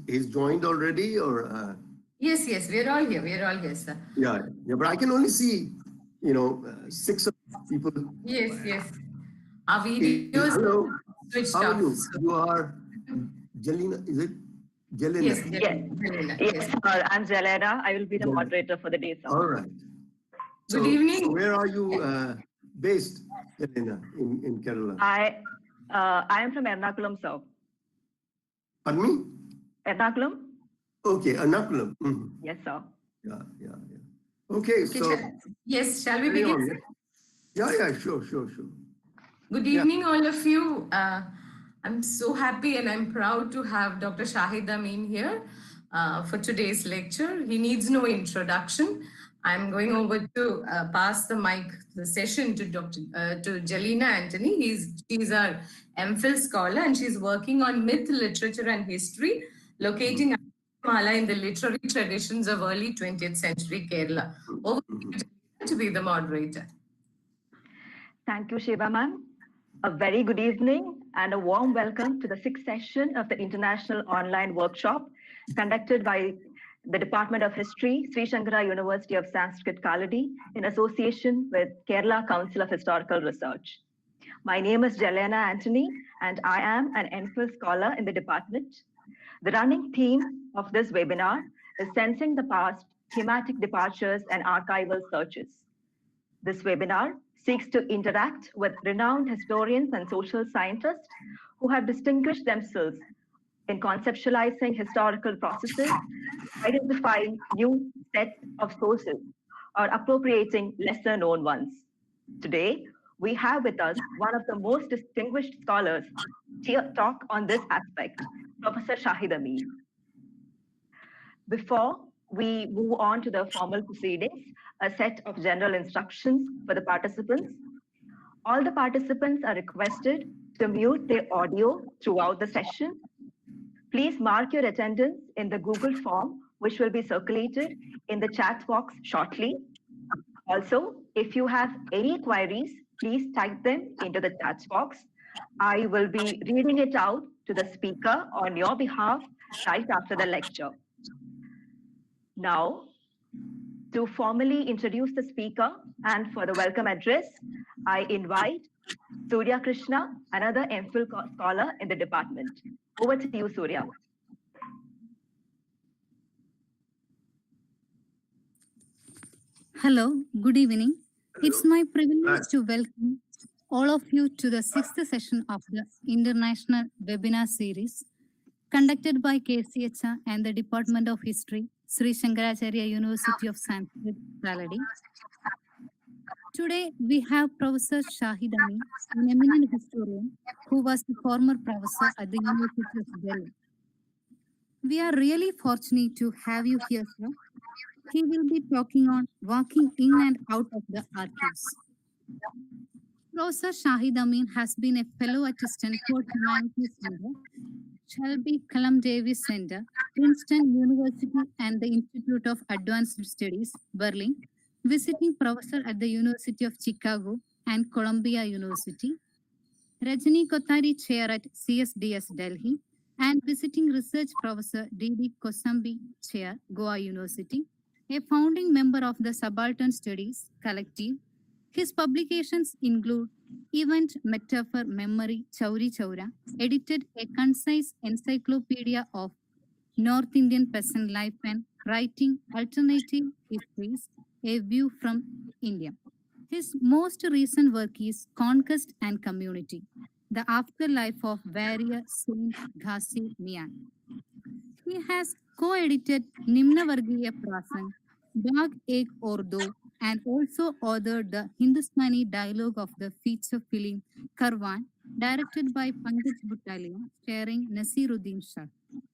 he's joined already, or Yes, we're all here. We're all here, sir. yeah, but I can only see, 6 people. Yes. Our videos Hello, switched how are off. you? So, You are Jelena, is it? Jelena. yes, Yes, yes. I'm Zelena. I will be the Jelena. moderator for the day, sir. All right. Good evening. So where are you based, Jelena, in Kerala? I am from Ernakulam, sir. Pardon me? Ernakulam? Okay, Ernakulam. Mhm. Yes, sir. Yeah. Okay, so Yes, shall we carry begin? on, Sir? yeah, sure. Good evening, all of you. I'm so happy and I'm proud to have Dr. Shahid Amin here for today's lecture. He needs no introduction. I'm going over to pass the session to to Jelena Anthony. She's our MPhil scholar and she's working on myth, literature, and history, locating Mala in the literary traditions of early 20th century Kerala. Over to Jelena to be the moderator. Thank you, Shiva ma'am. A very good evening and a warm welcome to the 6th session of the International Online Workshop conducted by the Department of History, Sri Shankara University of Sanskrit Kaladi, in association with Kerala Council of Historical Research. My name is Jelena Anthony, and I am an MPhil scholar in the department. The running theme of this webinar is Sensing the Past, Thematic Departures and Archival Searches. This webinar seeks to interact with renowned historians and social scientists who have distinguished themselves in conceptualizing historical processes, identifying new sets of sources, or appropriating lesser known ones. Today, we have with us one of the most distinguished scholars to talk on this aspect, Professor Shahid Amin. Before we move on to the formal proceedings, a set of general instructions for the participants. All the participants are requested to mute their audio throughout the session. Please mark your attendance in the Google form, which will be circulated in the chat box shortly. Also, if you have any queries, please type them into the chat box. I will be reading it out to the speaker on your behalf right after the lecture. Now, to formally introduce the speaker and for the welcome address, I invite Surya Krishna, another MPhil scholar in the department. Over to you, Surya. Hello, good evening. It's my privilege to welcome all of you to the 6th session of the International Webinar Series conducted by KCHR and the Department of History, Sri Shankaracharya University of Sanskrit, Kaladi. Today, we have Professor Shahid Amin, an eminent historian who was the former professor at the University of Delhi. We are really fortunate to have you here, sir. He will be talking on walking in and out of the archives. Professor Shahid Amin has been a fellow at Stanford Humanities Center, Shelby Cullum Davis Center, Princeton University, and the Institute of Advanced Studies, Berlin, visiting professor at the University of Chicago and Columbia University, Rajani Kothari Chair at CSDS Delhi, and visiting research professor D.D. Kosambi Chair, Goa University, a founding member of the Subaltern Studies Collective. His publications include Event Metaphor Memory Chauri Chaura, edited a concise encyclopedia of North Indian peasant life and writing alternative histories, a view from India. His most recent work is Conquest and Community, the afterlife of warrior Saint Ghazi Mian. He has co-edited Nimna Vargiya Prasan, Bag Ek Ordo, and also authored the Hindustani dialogue of the feature film Karwan, directed by Pankaj Bhutalia, starring Nasiruddin Shah.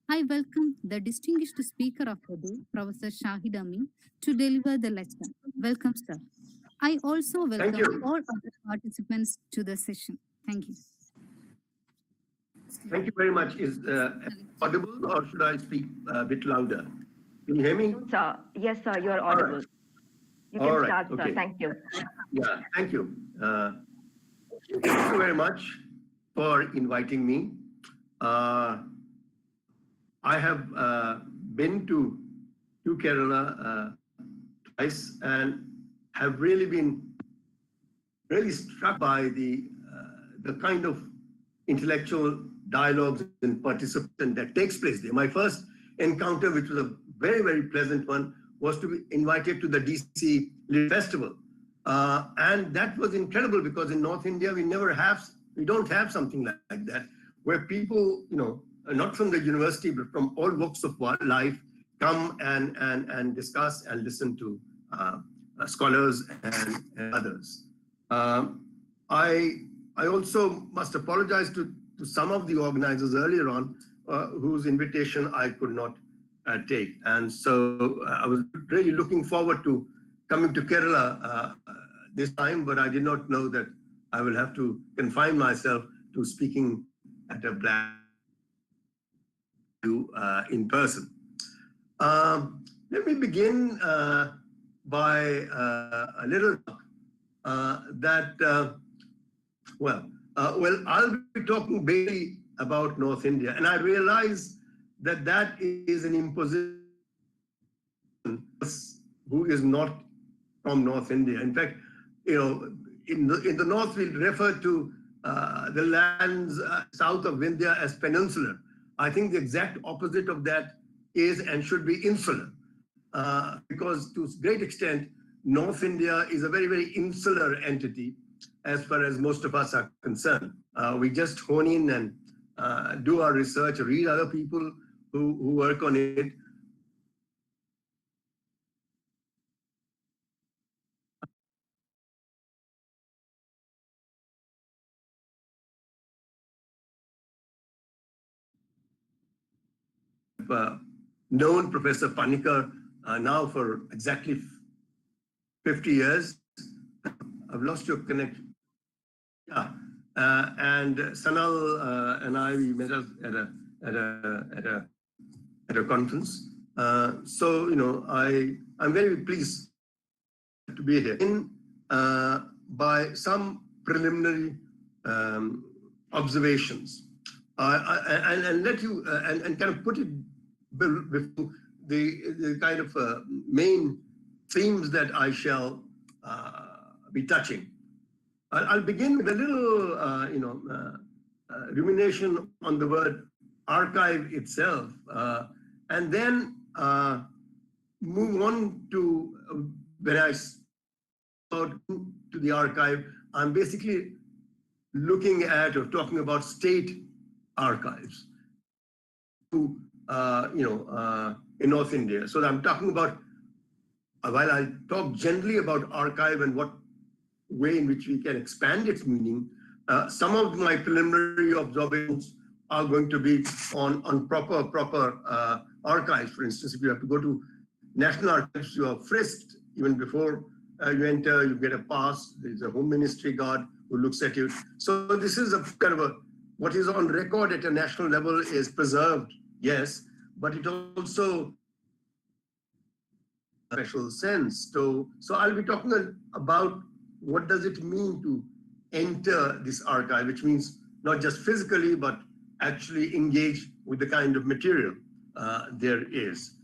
I welcome the distinguished speaker of the day, Professor Shahid Amin, to deliver the lecture. Welcome, sir. I also welcome all other participants to the session. Thank you. Thank you very much. Is audible, or should I speak a bit louder? Can you hear me? Sir, yes, sir, you are audible. You can start, sir. Thank you. Yeah, thank you. Thank you very much for inviting me. I have been to Kerala twice and have really been really struck by the kind of intellectual dialogues and participation that takes place there. My first encounter, which was a very, very pleasant one, was to be invited to the DC Lit Festival. And that was incredible because in North India, we don't have something like that, where people, not from the university, but from all walks of life, come and discuss and listen to scholars and others. I also must apologize to some of the organizers earlier on whose invitation I could not take. And so I was really looking forward to coming to Kerala this time, but I did not know that I will have to confine myself to speaking at a black in person. Let me begin by a little I'll be talking mainly about North India, and I realize that is an imposition who is not from North India. In fact, in the North, we refer to the lands south of India as peninsular. I think the exact opposite of that is and should be insular, because to a great extent, North India is a very, very insular entity as far as most of us are concerned. We just hone in and do our research, read other people who work on it. Known Professor Panikkar now for exactly 50 years. I've lost your connection. Yeah, and Sanal and I, we met us at a conference. So I'm very pleased to be here. By some preliminary observations, and let you and kind of put it before the kind of main themes that I shall be touching. I'll begin with a little, rumination on the word archive itself, and then move on to when I start to the archive. I'm basically looking at or talking about state archives, in North India. So I'm talking about, while I talk generally about archive and what way in which we can expand its meaning, some of my preliminary observations are going to be on proper archives. For instance, if you have to go to National Archives, you are frisked even before you enter. You get a pass. There's a Home Ministry guard who looks at you. So this is a kind of what is on record at a national level is preserved, yes, but it also special sense. So I'll be talking about what does it mean to enter this archive, which means not just physically, but actually engage with the kind of material there is.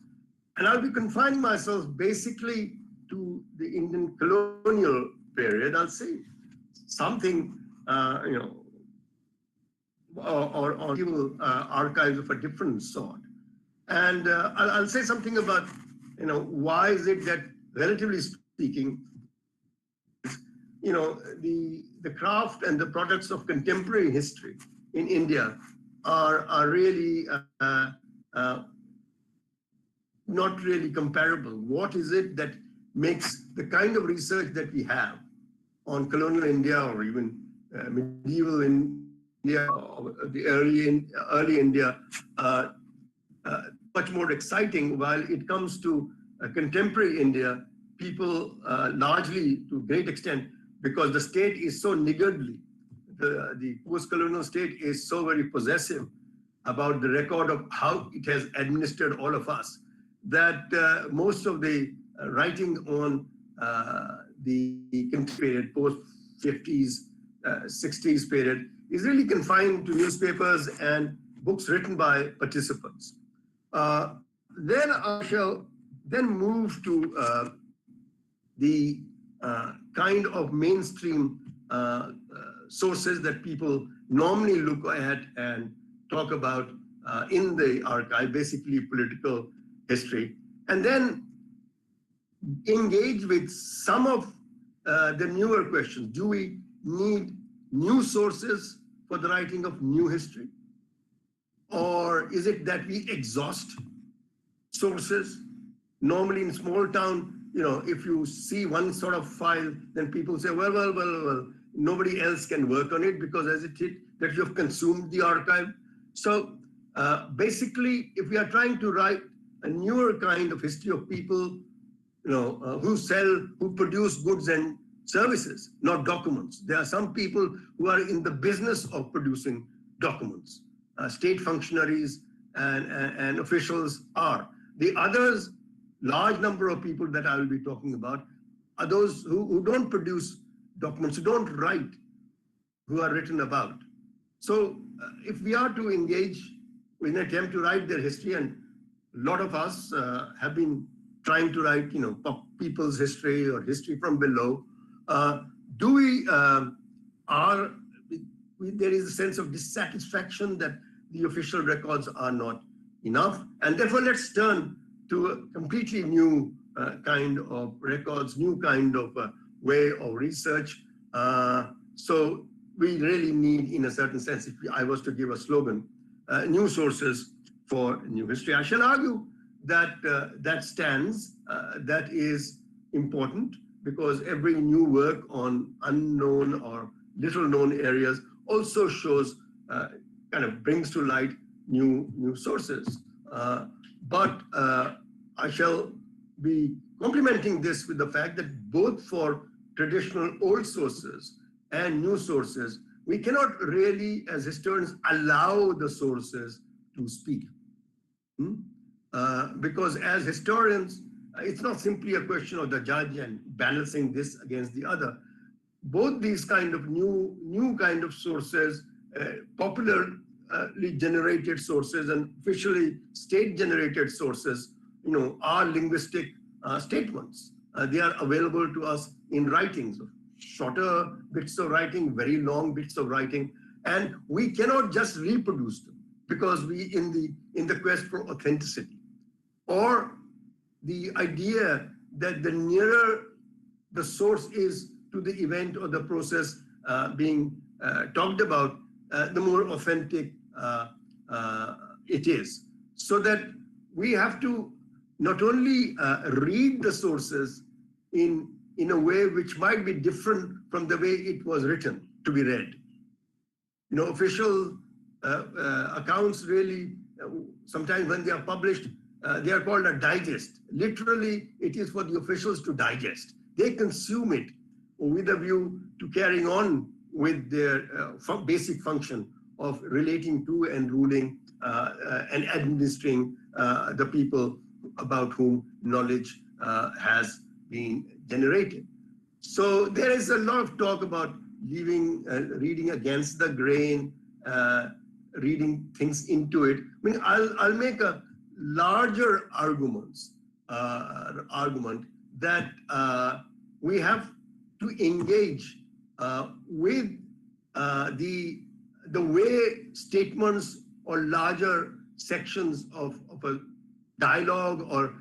And I'll be confining myself basically to the Indian colonial period. I'll say something, or archives of a different sort. And I'll say something about, why is it that, relatively speaking, the craft and the products of contemporary history in India are really not really comparable. What is it that makes the kind of research that we have on colonial India or even medieval India, or the early India, much more exciting, while it comes to contemporary India, people largely, to a great extent, because the state is so niggardly, the post-colonial state is so very possessive about the record of how it has administered all of us, that most of the writing on the period, post-50s, 60s period, is really confined to newspapers and books written by participants. Then I shall then move to the kind of mainstream sources that people normally look at and talk about in the archive, basically political history, and then engage with some of the newer questions. Do we need new sources for the writing of new history? Or is it that we exhaust sources? Normally in small town, if you see one sort of file, then people say, well, nobody else can work on it because as it is that you have consumed the archive. So basically, if we are trying to write a newer kind of history of people, who produce goods and services, not documents. There are some people who are in the business of producing documents. State functionaries and officials are. The others, large number of people that I will be talking about, are those who don't produce documents, who don't write, who are written about. So if we are to engage in an attempt to write their history, and a lot of us have been trying to write, people's history or history from below, there is a sense of dissatisfaction that the official records are not enough, and therefore let's turn to a completely new kind of records, new kind of way of research. So we really need, in a certain sense, if I was to give a slogan, new sources for new history. I shall argue that that stands, that is important, because every new work on unknown or little known areas also shows, kind of brings to light new sources. But I shall be complementing this with the fact that both for traditional old sources and new sources, we cannot really, as historians, allow the sources to speak. Because as historians, it's not simply a question of the judge and balancing this against the other. Both these kind of new kind of sources, popularly generated sources and officially state-generated sources, are linguistic statements. They are available to us in writings, shorter bits of writing, very long bits of writing, and we cannot just reproduce them because we in the quest for authenticity, or the idea that the nearer the source is to the event or the process being talked about, the more authentic it is. So that we have to not only read the sources in a way which might be different from the way it was written to be read. Official accounts really, sometimes when they are published, they are called a digest. Literally, it is for the officials to digest. They consume it with a view to carrying on with their basic function of relating to and ruling and administering the people about whom knowledge has been generated. So there is a lot of talk about reading against the grain, reading things into it. I mean, I'll make a larger argument that we have to engage with the way statements or larger sections of a dialogue or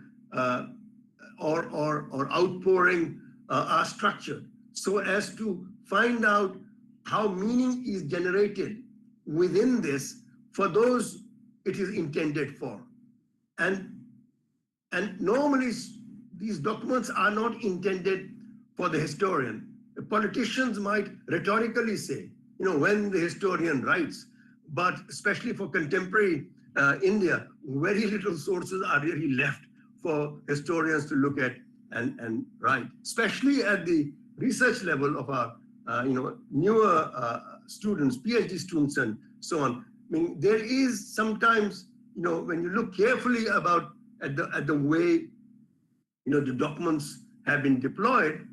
outpouring are structured, so as to find out how meaning is generated within this for those it is intended for. And normally these documents are not intended for the historian. The politicians might rhetorically say, when the historian writes, but especially for contemporary India, very little sources are really left for historians to look at and write, especially at the research level of our newer students, PhD students and so on. I mean, there is sometimes, when you look carefully at the way the documents have been deployed,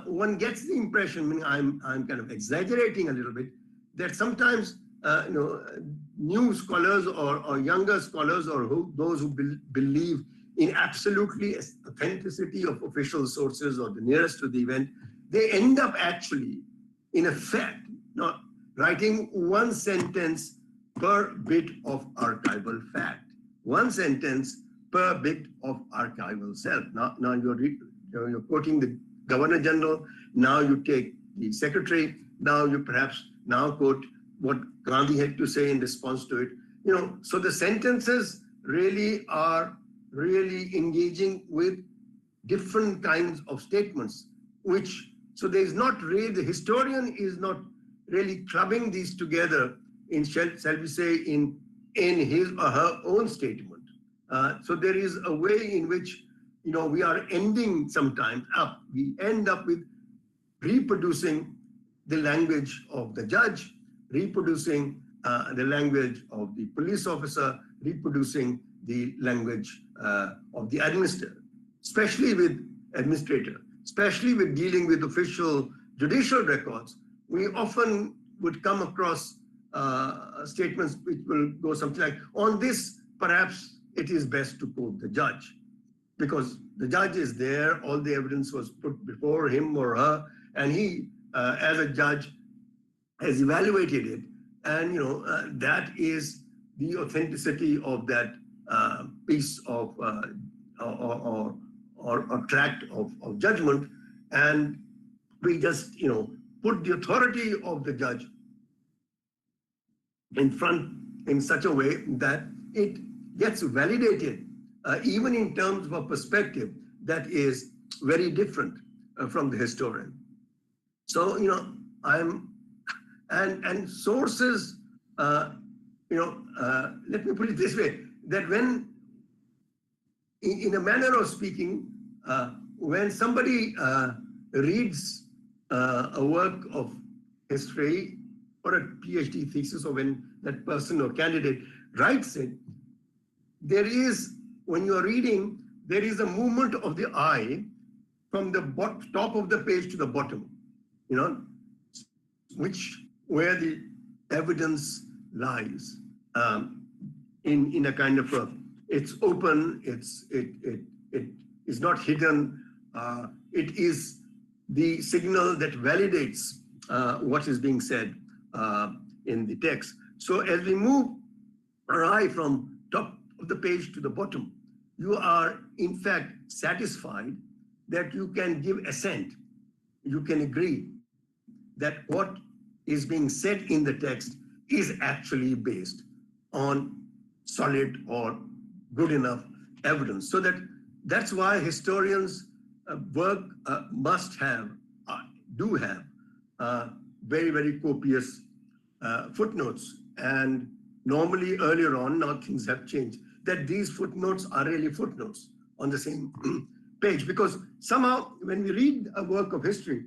one gets the impression, I'm kind of exaggerating a little bit, that sometimes new scholars or younger scholars or those who believe in absolutely authenticity of official sources or the nearest to the event, they end up actually, in effect, not writing one sentence per bit of archival fact, one sentence per bit of archival self. Now you're quoting the Governor General, now you take the Secretary, now you perhaps quote what Gandhi had to say in response to it. So the sentences really are engaging with different kinds of statements, so there's not really, the historian is not really clubbing these together in, shall we say, in his or her own statement. So there is a way in which, we are ending sometimes up, we end up with reproducing the language of the judge, reproducing the language of the police officer, reproducing the language of the administrator, especially with dealing with official judicial records. We often would come across statements which will go something like, on this, perhaps it is best to quote the judge, because the judge is there, all the evidence was put before him or her, and he, as a judge, has evaluated it. And that is the authenticity of that piece of or tract of judgment. And we just put the authority of the judge in front in such a way that it gets validated, even in terms of a perspective that is very different from the historian. So and sources, let me put it this way, that when, in a manner of speaking, when somebody reads a work of history or a PhD thesis, or when that person or candidate writes it, there is, when you are reading, there is a movement of the eye from the top of the page to the bottom, where the evidence lies, in a kind of it's open, it is not hidden, it is the signal that validates what is being said in the text. So as we move our eye from top of the page to the bottom, you are in fact satisfied that you can give assent, you can agree that what is being said in the text is actually based on solid or good enough evidence. So that's why historians' work do have very, very copious footnotes. And normally earlier on, now things have changed, that these footnotes are really footnotes on the same page. Because somehow when we read a work of history,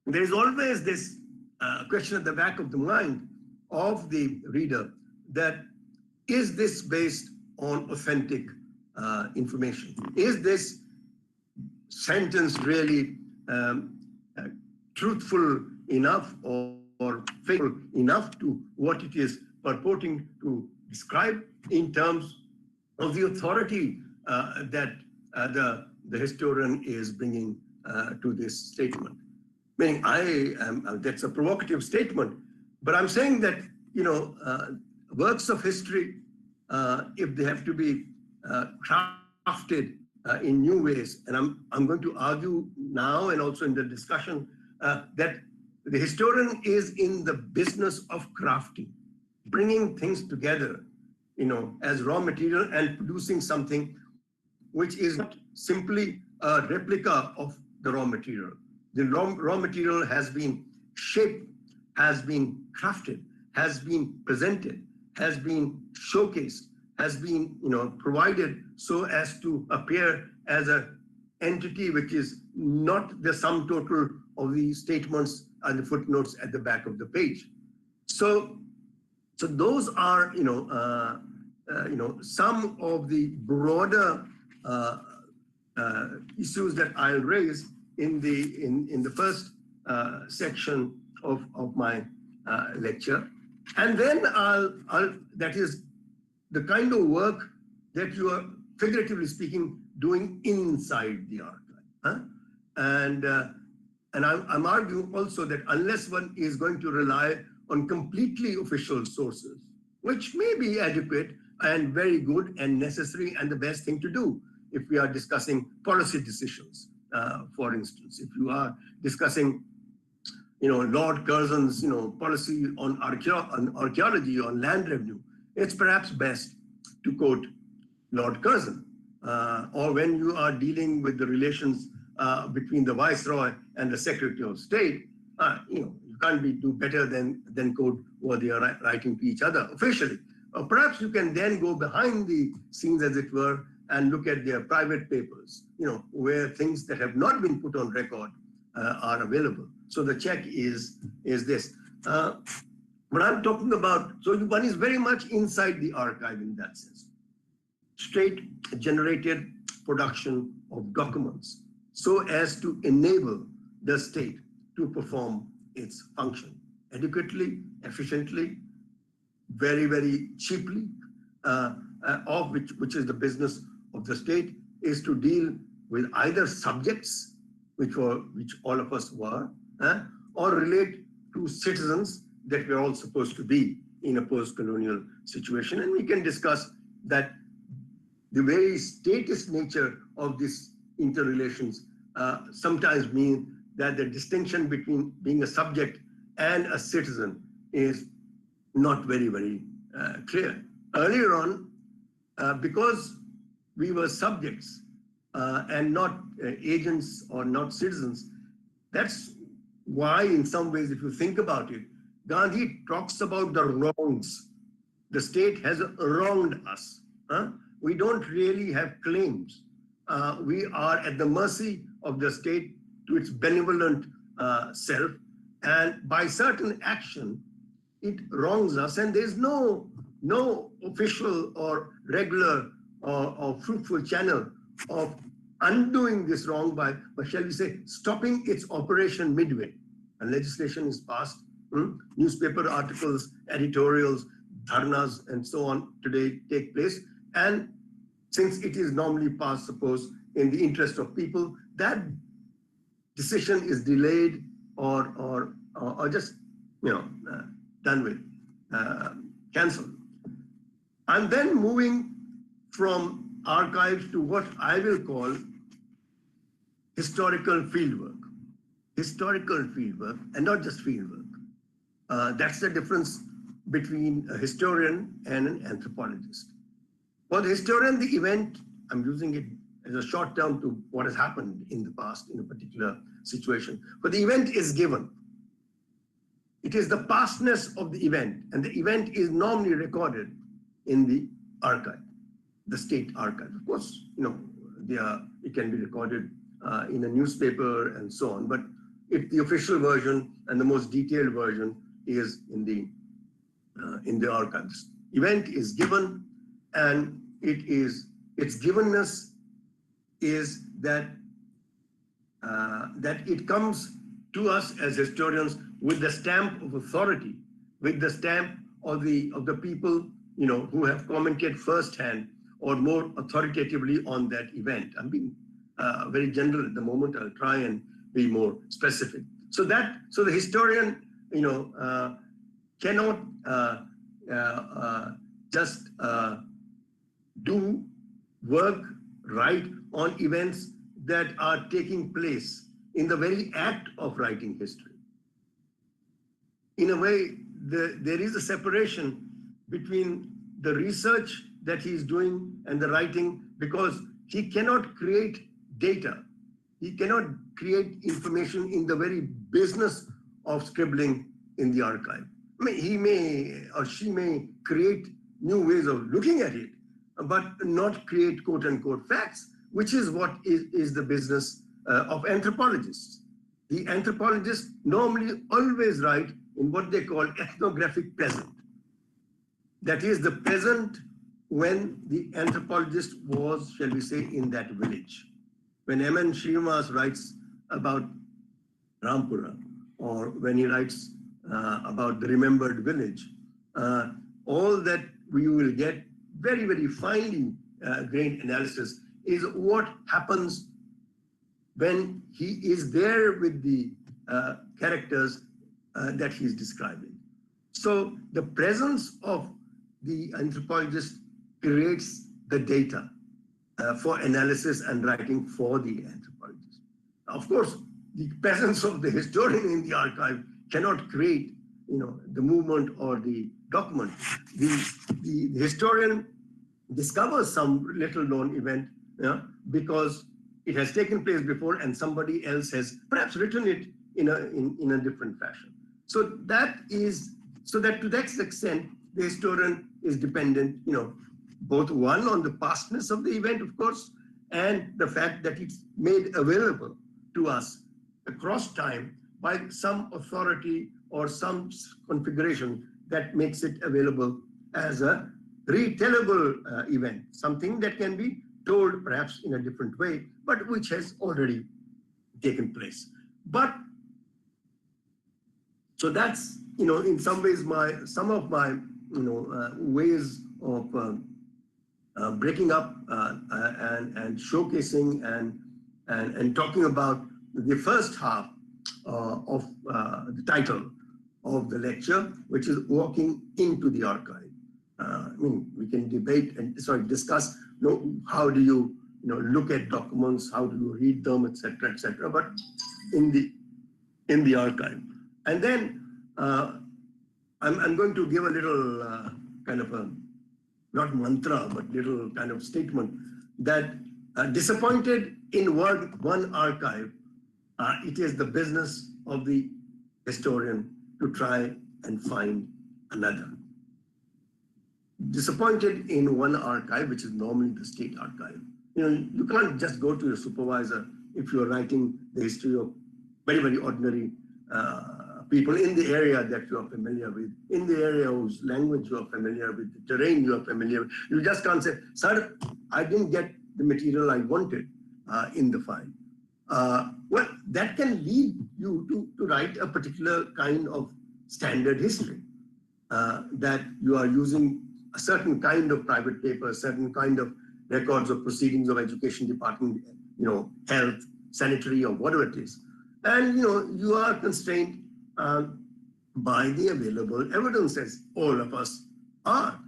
there is always this question at the back of the mind of the reader, that is this based on authentic information? Is this sentence really truthful enough or faithful enough to what it is purporting to describe in terms of the authority that the historian is bringing to this statement? Meaning, that's a provocative statement, but I'm saying that, works of history, if they have to be crafted in new ways, and I'm going to argue now and also in the discussion that the historian is in the business of crafting, bringing things together, as raw material and producing something which is not simply a replica of the raw material. The raw material has been shaped, has been crafted, has been presented, has been showcased, has been provided so as to appear as an entity which is not the sum total of the statements and the footnotes at the back of the page. So those are some of the broader issues that I'll raise in the first section of my lecture. And then that is the kind of work that you are, figuratively speaking, doing inside the archive. Huh? And I'm arguing also that unless one is going to rely on completely official sources, which may be adequate and very good and necessary and the best thing to do if we are discussing policy decisions, for instance, if you are discussing Lord Curzon's, policy on archaeology, on land revenue, it's perhaps best to quote Lord Curzon. Or when you are dealing with the relations between the Viceroy and the Secretary of State, you can't do better than quote what they are writing to each other officially. Perhaps you can then go behind the scenes, as it were, and look at their private papers, where things that have not been put on record are available. So the check is this. But I'm talking about, so one is very much inside the archive in that sense. State-generated production of documents so as to enable the state to perform its function adequately, efficiently, very, very cheaply, of which is the business of the state, is to deal with either subjects, which all of us were, or relate to citizens that we're all supposed to be in a post-colonial situation. And we can discuss that the very statist nature of these interrelations sometimes mean that the distinction between being a subject and a citizen is not very, very clear. Earlier on, because we were subjects and not agents or not citizens, that's why in some ways, if you think about it, Gandhi talks about the wrongs. The state has wronged us. We don't really have claims. We are at the mercy of the state to its benevolent self. And by certain action, it wrongs us. And there's no official or regular or fruitful channel of undoing this wrong by, shall we say, stopping its operation midway. And legislation is passed, newspaper articles, editorials, dharnas, and so on today take place. And since it is normally passed, suppose, in the interest of people, that decision is delayed or just, done with, cancelled. I'm then moving from archives to what I will call historical fieldwork. Historical fieldwork, and not just fieldwork. That's the difference between a historian and an anthropologist. For the historian, the event, I'm using it as a short term to what has happened in the past in a particular situation. But the event is given. It is the pastness of the event, and the event is normally recorded in the archive, the state archive. Of course, it can be recorded in a newspaper and so on, but if the official version and the most detailed version is in the archives. Event is given, and its givenness is that it comes to us as historians with the stamp of authority, with the stamp of the people who have commented firsthand or more authoritatively on that event. I'm being very general at the moment. I'll try and be more specific. So the historian cannot just do work, write on events that are taking place in the very act of writing history. In a way, there is a separation between the research that he's doing and the writing, because he cannot create data. He cannot create information in the very business of scribbling in the archive. I mean, he may or she may create new ways of looking at it, but not create quote unquote facts, which is what is the business of anthropologists. The anthropologists normally always write in what they call ethnographic peasant. That is the peasant when the anthropologist was, shall we say, in that village. When Amin Srinivas writes about Rampura, or when he writes about the remembered village, all that we will get very, very finely grained analysis is what happens when he is there with the characters that he's describing. So the presence of the anthropologist creates the data for analysis and writing for the anthropologist. Of course, the presence of the historian in the archive cannot create, the movement or the document. The historian discovers some little known event because it has taken place before and somebody else has perhaps written it in a different fashion. So that to that extent, the historian is dependent, both one on the pastness of the event, of course, and the fact that it's made available to us across time by some authority or some configuration that makes it available as a retellable event, something that can be told perhaps in a different way, but which has already taken place. But so that's, in some ways some of my, ways of breaking up and showcasing and talking about the first half of the title of the lecture, which is walking into the archive. We can debate and discuss, how do you, look at documents, how do you read them, etc., but in the archive. And then I'm going to give a little kind of a, not mantra, but little kind of statement that disappointed in one archive, it is the business of the historian to try and find another. Disappointed in one archive, which is normally the state archive. You can't just go to your supervisor if you're writing the history of very, very ordinary people in the area that you are familiar with, in the area whose language you are familiar with, the terrain you are familiar with. You just can't say, sir, I didn't get the material I wanted in the file. Well, that can lead you to write a particular kind of standard history, that you are using a certain kind of private paper, certain kind of records of proceedings of education department, health, sanitary, or whatever it is. And, you are constrained by the available evidence, as all of us are,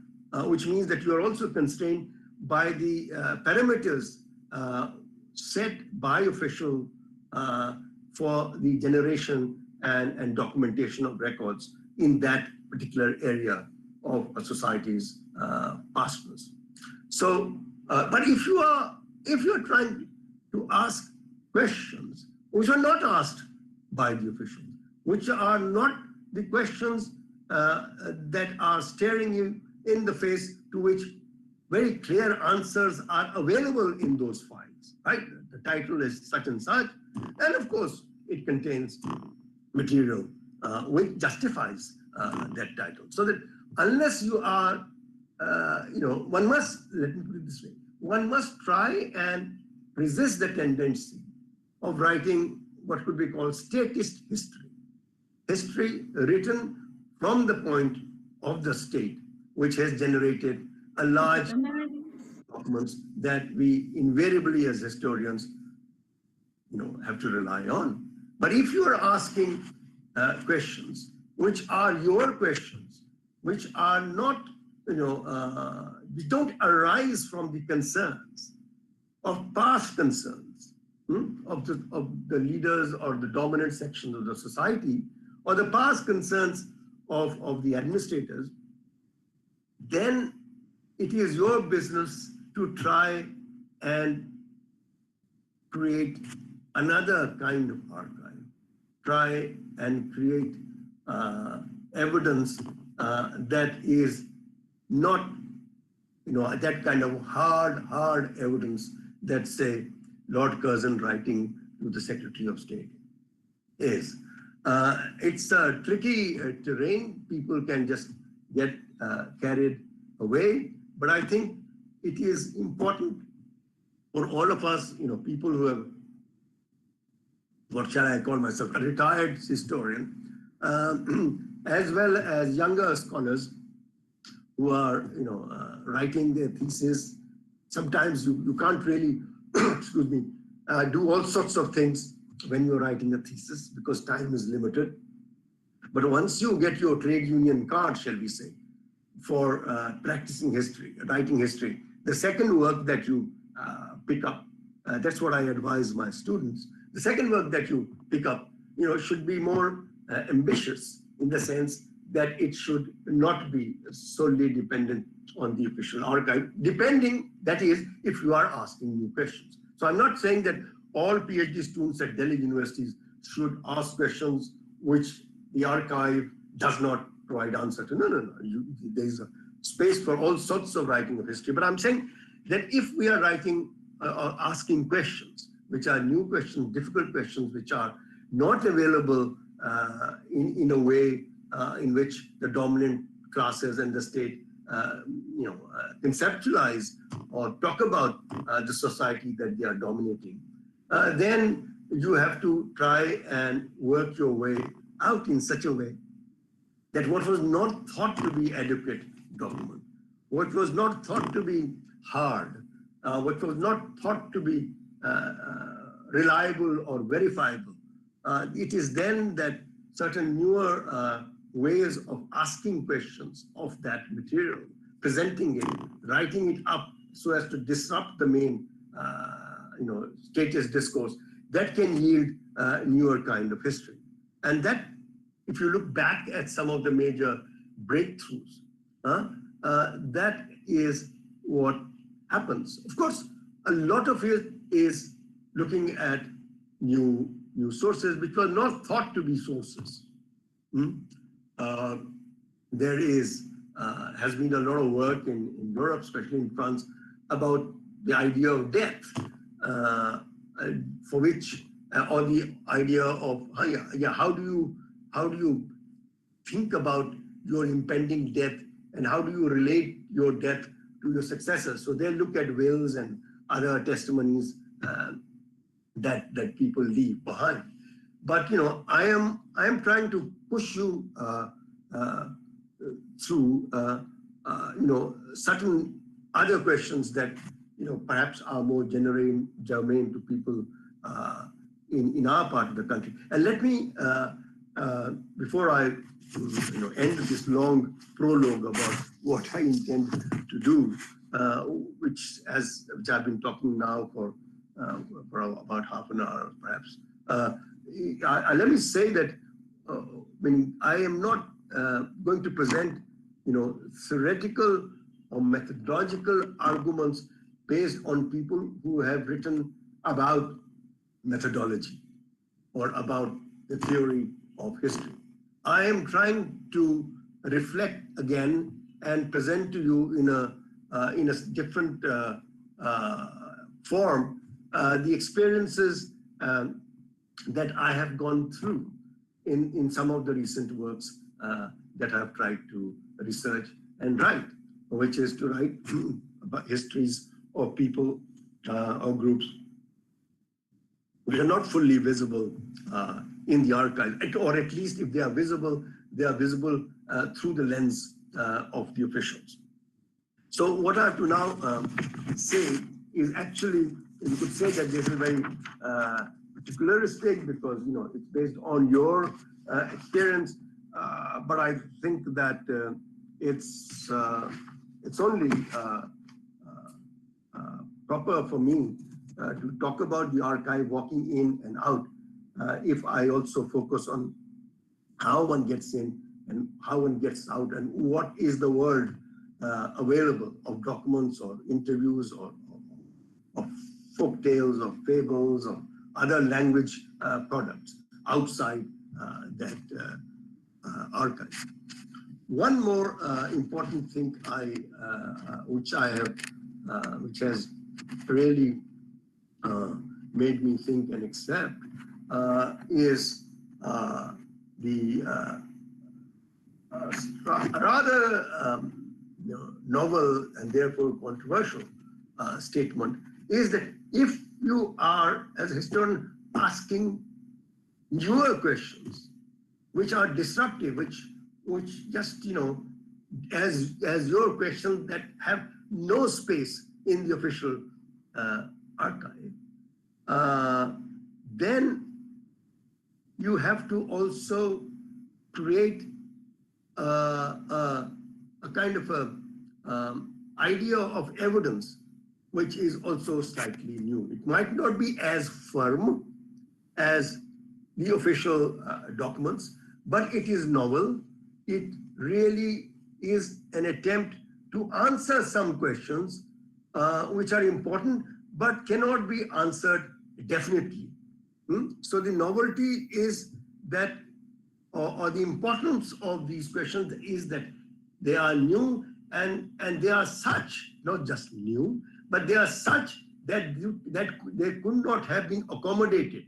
which means that you are also constrained by the parameters set by official for the generation and documentation of records in that particular area of a society's pastness. So, but if you are trying to ask questions which are not asked by the officials, which are not the questions that are staring you in the face, to which very clear answers are available in those files, right? The title is such and such, and of course it contains material which justifies that title. So that unless you are, one must, let me put it this way, one must try and resist the tendency of writing what could be called statist history. History written from the point of the state, which has generated a large documents that we invariably as historians, have to rely on. But if you are asking questions, which are your questions, which are not, which don't arise from the concerns of past concerns of the leaders or the dominant sections of the society, or the past concerns of the administrators, then it is your business to try and create another kind of archive, try and create evidence that is not, that kind of hard evidence that, say, Lord Curzon writing to the Secretary of State is. It's a tricky terrain. People can just get carried away. But I think it is important for all of us, people who have, what shall I call myself, a retired historian, as well as younger scholars, who are, writing their thesis. Sometimes you can't really, excuse me, do all sorts of things when you're writing a thesis because time is limited. But once you get your trade union card, shall we say, for practicing history, writing history, the second work that you pick up, that's what I advise my students. The second work that you pick up, should be more ambitious in the sense that it should not be solely dependent on the official archive, depending, that is, if you are asking new questions. So I'm not saying that all PhD students at Delhi universities should ask questions which the archive does not provide answer to. No. There's a space for all sorts of writing of history. But I'm saying that if we are writing or asking questions, which are new questions, difficult questions, which are not available in a way in which the dominant classes and the state, conceptualize or talk about the society that they are dominating, then you have to try and work your way out in such a way that what was not thought to be adequate document, what was not thought to be hard, what was not thought to be reliable or verifiable, it is then that certain newer ways of asking questions of that material, presenting it, writing it up so as to disrupt the main, status discourse, that can yield newer kind of history. And that, if you look back at some of the major breakthroughs, that is what happens. Of course, a lot of it is looking at new sources which were not thought to be sources. There has been a lot of work in Europe, especially in France, about the idea of death, for which, or the idea of how do you think about your impending death, and how do you relate your death to your successors? So they look at wills and other testimonies that people leave behind. But I am trying to push you through certain other questions that perhaps are more germane to people in our part of the country. And let me, before I end this long prologue about what I intend to do, which I've been talking now for about half an hour, perhaps. Let me say that when I am not going to present, theoretical or methodological arguments based on people who have written about methodology or about the theory of history. I am trying to reflect again and present to you in a different form the experiences that I have gone through in some of the recent works that I've tried to research and write, which is to write about histories of people or groups which are not fully visible in the archive, or at least if they are visible through the lens of the officials. So what I have to now say is actually, you could say that this is very particularistic because it's based on your experience, but I think that it's only proper for me to talk about the archive walking in and out if I also focus on how one gets in and how one gets out, and what is the world available of documents or interviews or of folk tales or fables or other language products outside that archive. One more important thing which has really made me think and accept is the rather novel and therefore controversial statement is that if you are, as a historian, asking newer questions which are disruptive, which just as your questions that have no space in the official archive, then you have to also create a kind of a idea of evidence, which is also slightly new. It might not be as firm as the official documents, but it is novel. It really is an attempt to answer some questions which are important, but cannot be answered definitely. So the novelty is that, or the importance of these questions is that they are new and they are such, not just new, but they are such that they could not have been accommodated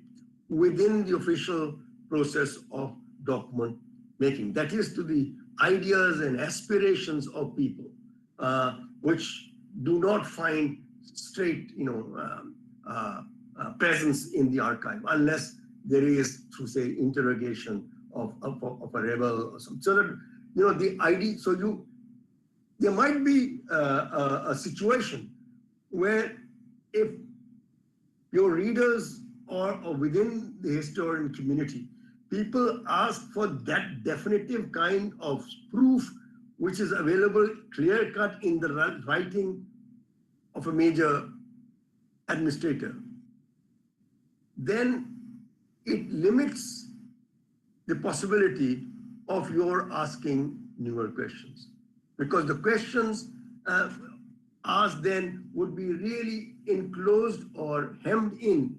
within the official process of document making. That is to the ideas and aspirations of people, which do not find straight, presence in the archive unless there is, through say, interrogation of a rebel or something. So that the idea. So there might be a situation where if your readers or within the historian community, people ask for that definitive kind of proof which is available clear-cut in the writing of a major administrator, then it limits the possibility of your asking newer questions, because the questions asked then would be really enclosed or hemmed in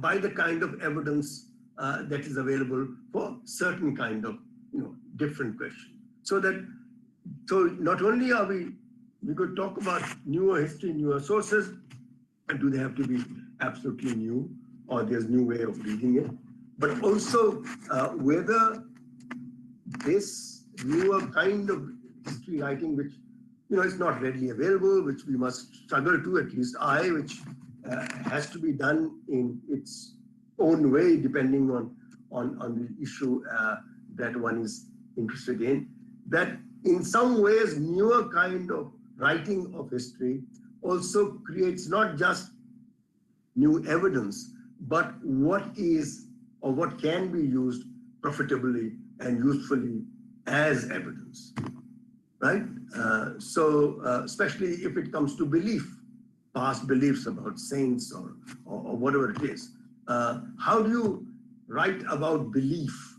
by the kind of evidence that is available for certain kind of different questions. So not only are we could talk about newer history, newer sources, and do they have to be absolutely new, or there's new way of reading it, but also whether this newer kind of history writing, which is not readily available, which we must struggle to, at least which has to be done in its own way, depending on the issue that one is interested in, that in some ways newer kind of writing of history also creates not just new evidence, but what is or what can be used profitably and usefully as evidence, right? So especially if it comes to belief, past beliefs about saints or whatever it is, how do you write about belief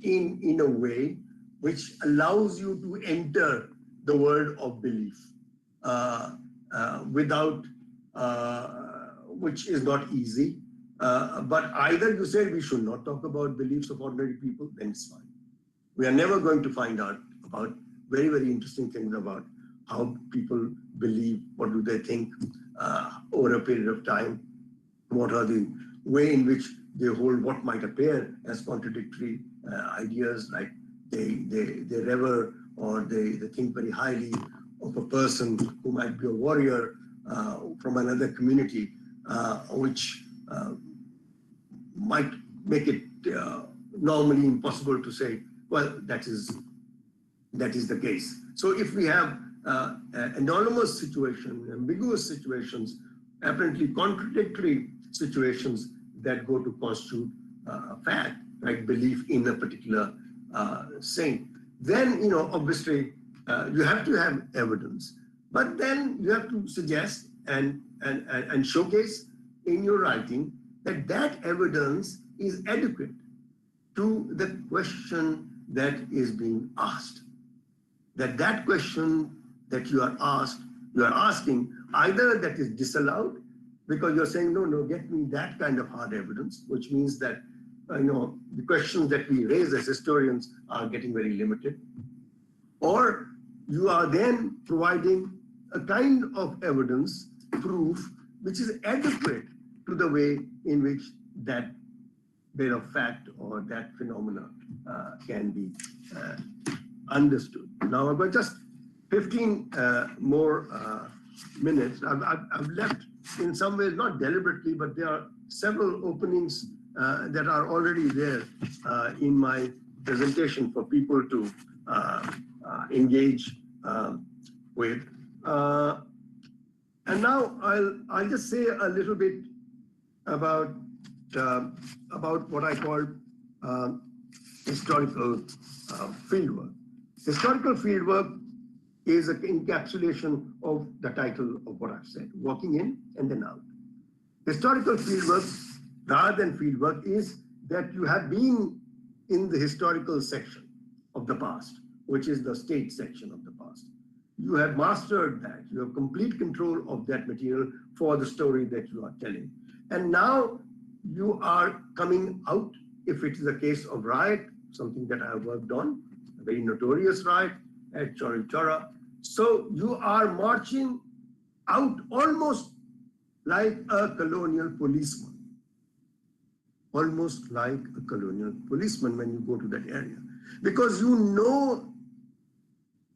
in a way which allows you to enter the world of belief without, which is not easy. But either you say we should not talk about beliefs of ordinary people, then it's fine. We are never going to find out about very, very interesting things about how people believe, what do they think over a period of time, what are the way in which they hold what might appear as contradictory ideas, like they revere or they think very highly of a person who might be a warrior from another community, which might make it normally impossible to say, well, that is the case. So if we have anonymous situation, ambiguous situations, apparently contradictory situations that go to constitute a fact, like belief in a particular saint, then obviously you have to have evidence, but then you have to suggest and showcase in your writing that evidence is adequate to the question that is being asked. That question that you are asking, either that is disallowed because you're saying, no, get me that kind of hard evidence, which means that the questions that we raise as historians are getting very limited, or you are then providing a kind of evidence, proof, which is adequate to the way in which that bit of fact or that phenomena can be understood. Now I've got just 15 more minutes. I've left in some ways, not deliberately, but there are several openings that are already there in my presentation for people to engage with. And now I'll just say a little bit about what I call historical fieldwork. Historical fieldwork is an encapsulation of the title of what I've said, walking in and then out. Historical fieldwork, rather than fieldwork, is that you have been in the historical section of the past, which is the state section of the past. You have mastered that. You have complete control of that material for the story that you are telling. And now you are coming out, if it is a case of riot, something that I have worked on, a very notorious riot at Chauri Chaura. So you are marching out almost like a colonial policeman. Almost like a colonial policeman when you go to that area. Because you know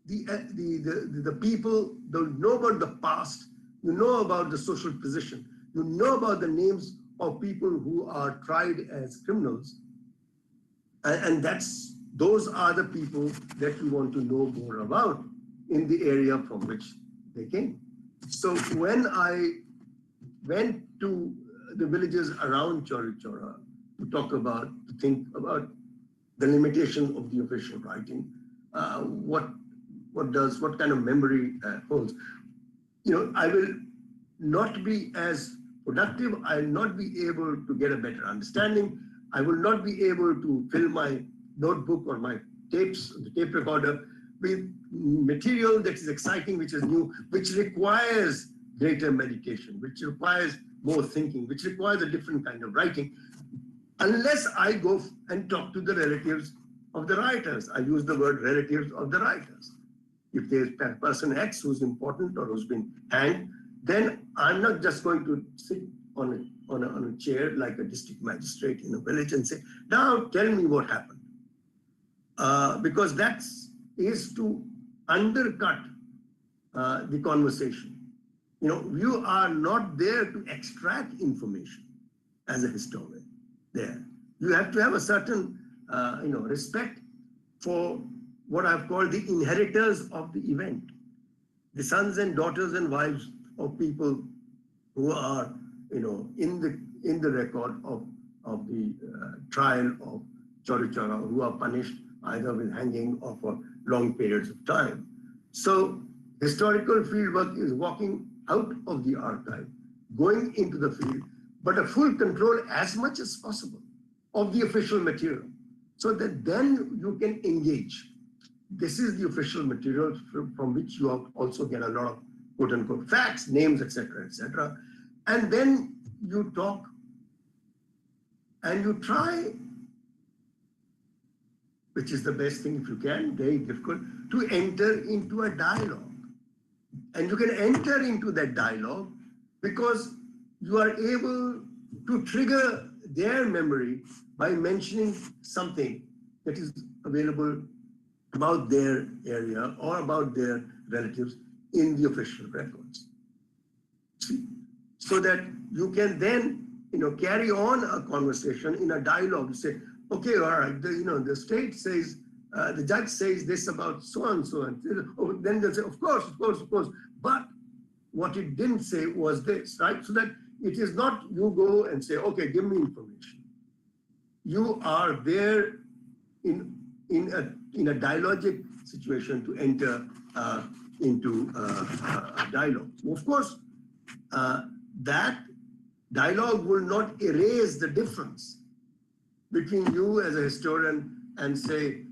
the people, you know about the past, you know about the social position, you know about the names of people who are tried as criminals, and those are the people that you want to know more about in the area from which they came. So when I went to the villages around Chauri Chaura to think about the limitation of the official writing, what kind of memory holds. I will not be as productive. I will not be able to get a better understanding. I will not be able to fill my notebook or my tapes, the tape recorder, with material that is exciting, which is new, which requires greater meditation, which requires more thinking, which requires a different kind of writing, unless I go and talk to the relatives of the writers. I use the word relatives of the writers. If there's person X who's important or who's been hanged, then I'm not just going to sit on a chair like a district magistrate in a village and say, now tell me what happened. Because that is to undercut the conversation. You are not there to extract information as a historian there. You have to have a certain respect for what I've called the inheritors of the event, the sons and daughters and wives of people who are, in the record of the trial of Chauri Chaura, who are punished either with hanging or for long periods of time. So historical fieldwork is walking out of the archive, going into the field, but a full control as much as possible of the official material, so that then you can engage. This is the official material from which you also get a lot of quote unquote facts, names, etc., etc. And then you talk and you try, which is the best thing if you can, very difficult, to enter into a dialogue. And you can enter into that dialogue because you are able to trigger their memory by mentioning something that is available about their area or about their relatives in the official records. See? So that you can then carry on a conversation in a dialogue. You say, okay, all right, the state says, the judge says this about so and so, and then they'll say, of course. But what it didn't say was this, right? So that it is not you go and say, okay, give me information. You are there in a dialogic situation to enter into a dialogue. Of course, that dialogue will not erase the difference between you as a historian and say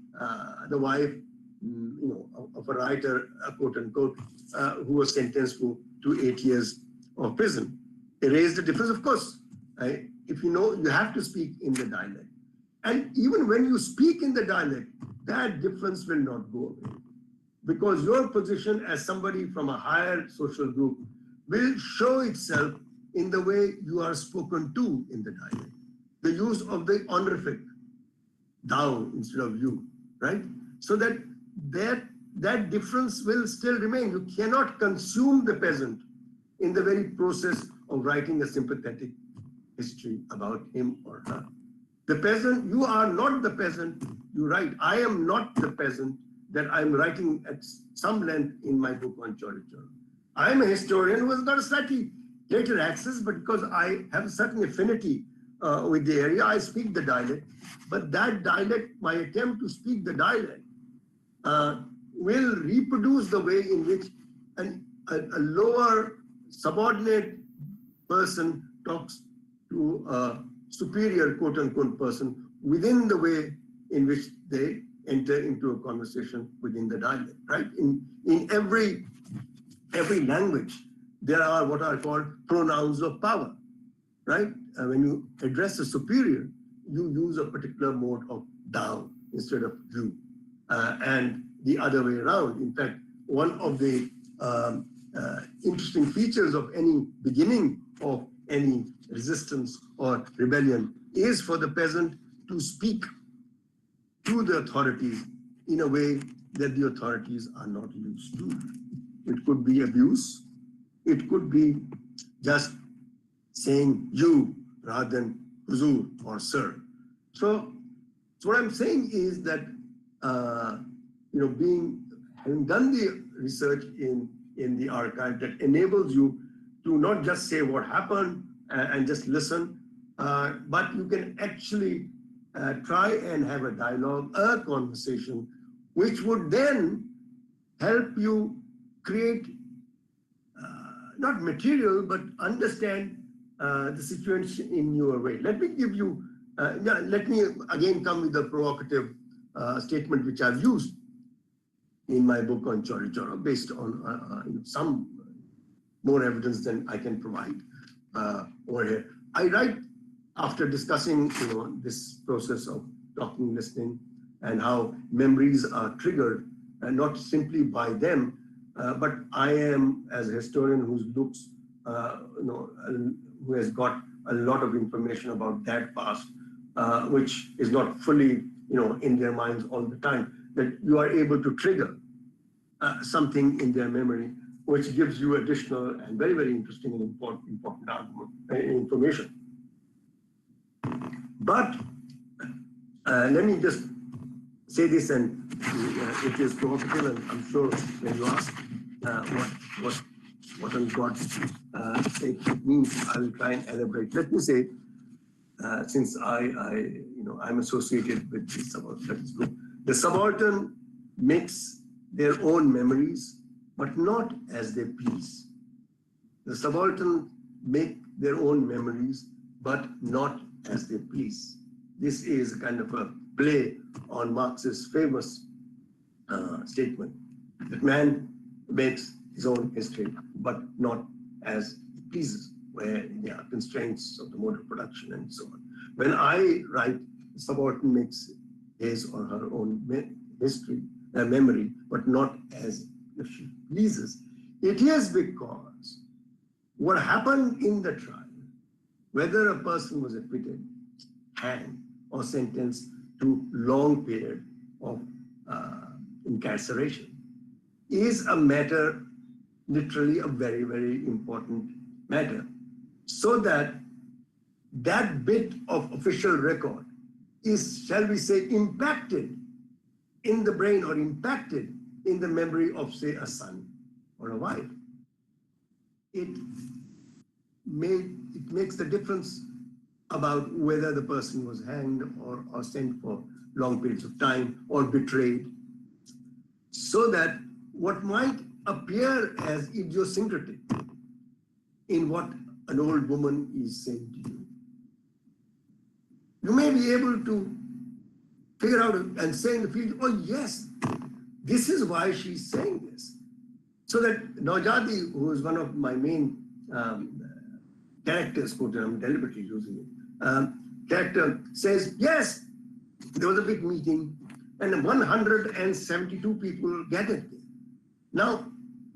the wife, of a writer, quote unquote, who was sentenced to 8 years of prison. Erase the difference, of course. If you have to speak in the dialect. And even when you speak in the dialect, that difference will not go away. Because your position as somebody from a higher social group will show itself in the way you are spoken to in the dialect. The use of the honorific, thou instead of you, right? So that difference will still remain. You cannot consume the peasant in the very process of writing a sympathetic history about him or her. The peasant, you are not the peasant. You write, I am not the peasant that I'm writing at some length in my book on Chorichoro. I'm a historian who has got a slightly later access, but because I have a certain affinity with the area, I speak the dialect. But that dialect, my attempt to speak the dialect, will reproduce the way in which a lower subordinate person talks to a superior quote unquote person within the way in which they enter into a conversation within the dialect, right? In every language, there are what are called pronouns of power, right? When you address a superior, you use a particular mode of thou instead of you, and the other way around. In fact, one of the interesting features of any beginning of any resistance or rebellion is for the peasant to speak to the authorities in a way that the authorities are not used to. It could be abuse. It could be just saying you rather than huzur or sir. So what I'm saying is that, having done the research in the archive that enables you to not just say what happened and just listen, but you can actually try and have a dialogue, a conversation, which would then help you create not material, but understand the situation in your way. Let me give you, let me again come with a provocative statement which I've used in my book on Chorichoro, based on some more evidence than I can provide over here. I write after discussing, this process of talking, listening, and how memories are triggered, and not simply by them, but I am, as a historian who looks, who has got a lot of information about that past, which is not fully, in their minds all the time, that you are able to trigger something in their memory, which gives you additional and very, very interesting and important information. But let me just say this, and it is provocative, and I'm sure when you ask what on God's sake it means, I will try and elaborate. Let me say, since I'm associated with the subaltern group, the subaltern makes their own memories, but not as they please. The subaltern make their own memories, but not as they please. This is a kind of a play on Marx's famous statement that man makes his own history, but not as he pleases, where there are constraints of the mode of production and so on. When I write, the subaltern makes his or her own history, memory, but not as if she pleases. It is because what happened in the trial, whether a person was acquitted, hanged, or sentenced to long period of incarceration, is a matter, literally a very, very important matter. So that bit of official record is, shall we say, impacted in the brain or impacted in the memory of, say, a son or a wife. It makes the difference about whether the person was hanged or sent for long periods of time or betrayed. So that what might appear as idiosyncratic in what an old woman is saying to you, you may be able to figure out and say in the field, oh yes, this is why she's saying this. So that Naujadi, who is one of my main characters, quote, I'm deliberately using it, character says, yes, there was a big meeting and 172 people gathered there. Now,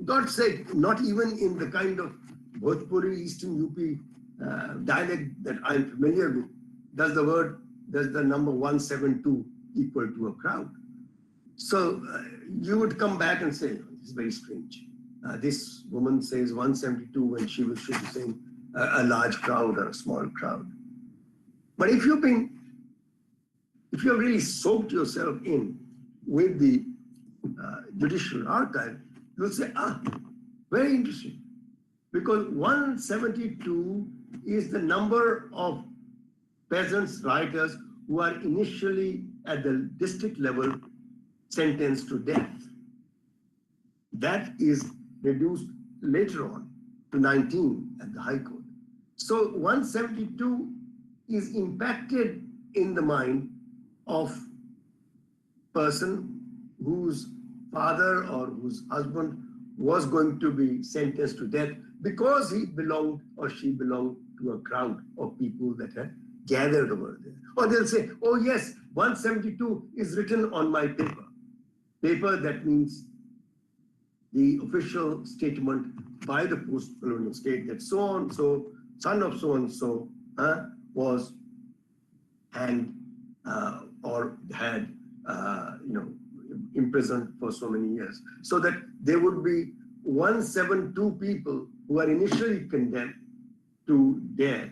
God's sake, not even in the kind of Bhojpuri, Eastern UP dialect that I'm familiar with, does the number 172 equal to a crowd. So you would come back and say, this is very strange. This woman says 172 when she should be saying a large crowd or a small crowd. But if you've really soaked yourself in with the judicial archive, you'll say, very interesting. Because 172 is the number of peasants, writers who are initially at the district level sentenced to death. That is reduced later on to 19 at the High Court. So 172 is impacted in the mind of person whose father or whose husband was going to be sentenced to death because he belonged or she belonged to a crowd of people that had gathered over there. Or they'll say, oh yes, 172 is written on my paper. Paper, that means the official statement by the post-colonial state that so-and-so, son of so-and-so, was hanged or had, imprisoned for so many years. So that there would be 172 people who are initially condemned to death.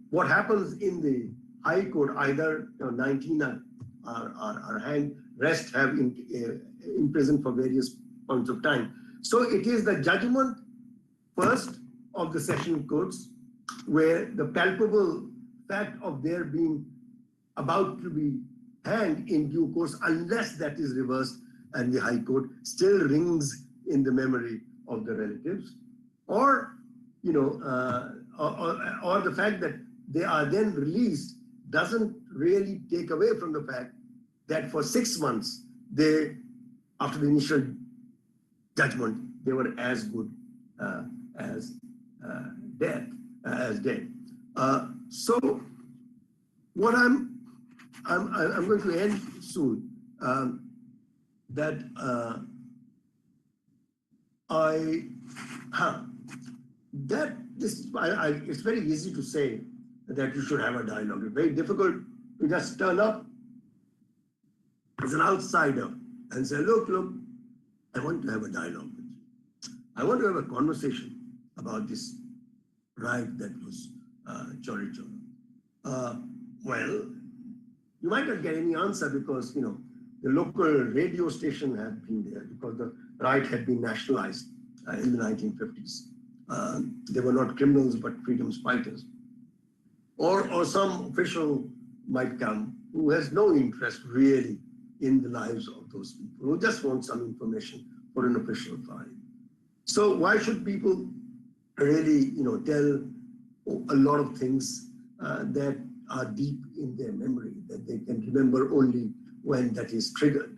What happens in the High Court, either 19 are hanged, rest have imprisoned for various points of time. So it is the judgment first of the session courts where the palpable fact of their being about to be hanged in due course, unless that is reversed and the High Court still rings in the memory of the relatives, or or the fact that they are then released doesn't really take away from the fact that for 6 months they, after the initial judgment, they were as good as dead. So what I'm going to end soon. It's very easy to say that you should have a dialogue. It's very difficult to just turn up as an outsider and say, look, I want to have a dialogue with you. I want to have a conversation about this right that was Chori Chora. Well, you might not get any answer because, the local radio station had been there because the right had been nationalized in the 1950s. They were not criminals, but freedom fighters. Or some official might come who has no interest really in the lives of those people, who just want some information for an official file. So why should people really, tell a lot of things that are deep in their memory, that they can remember only when that is triggered?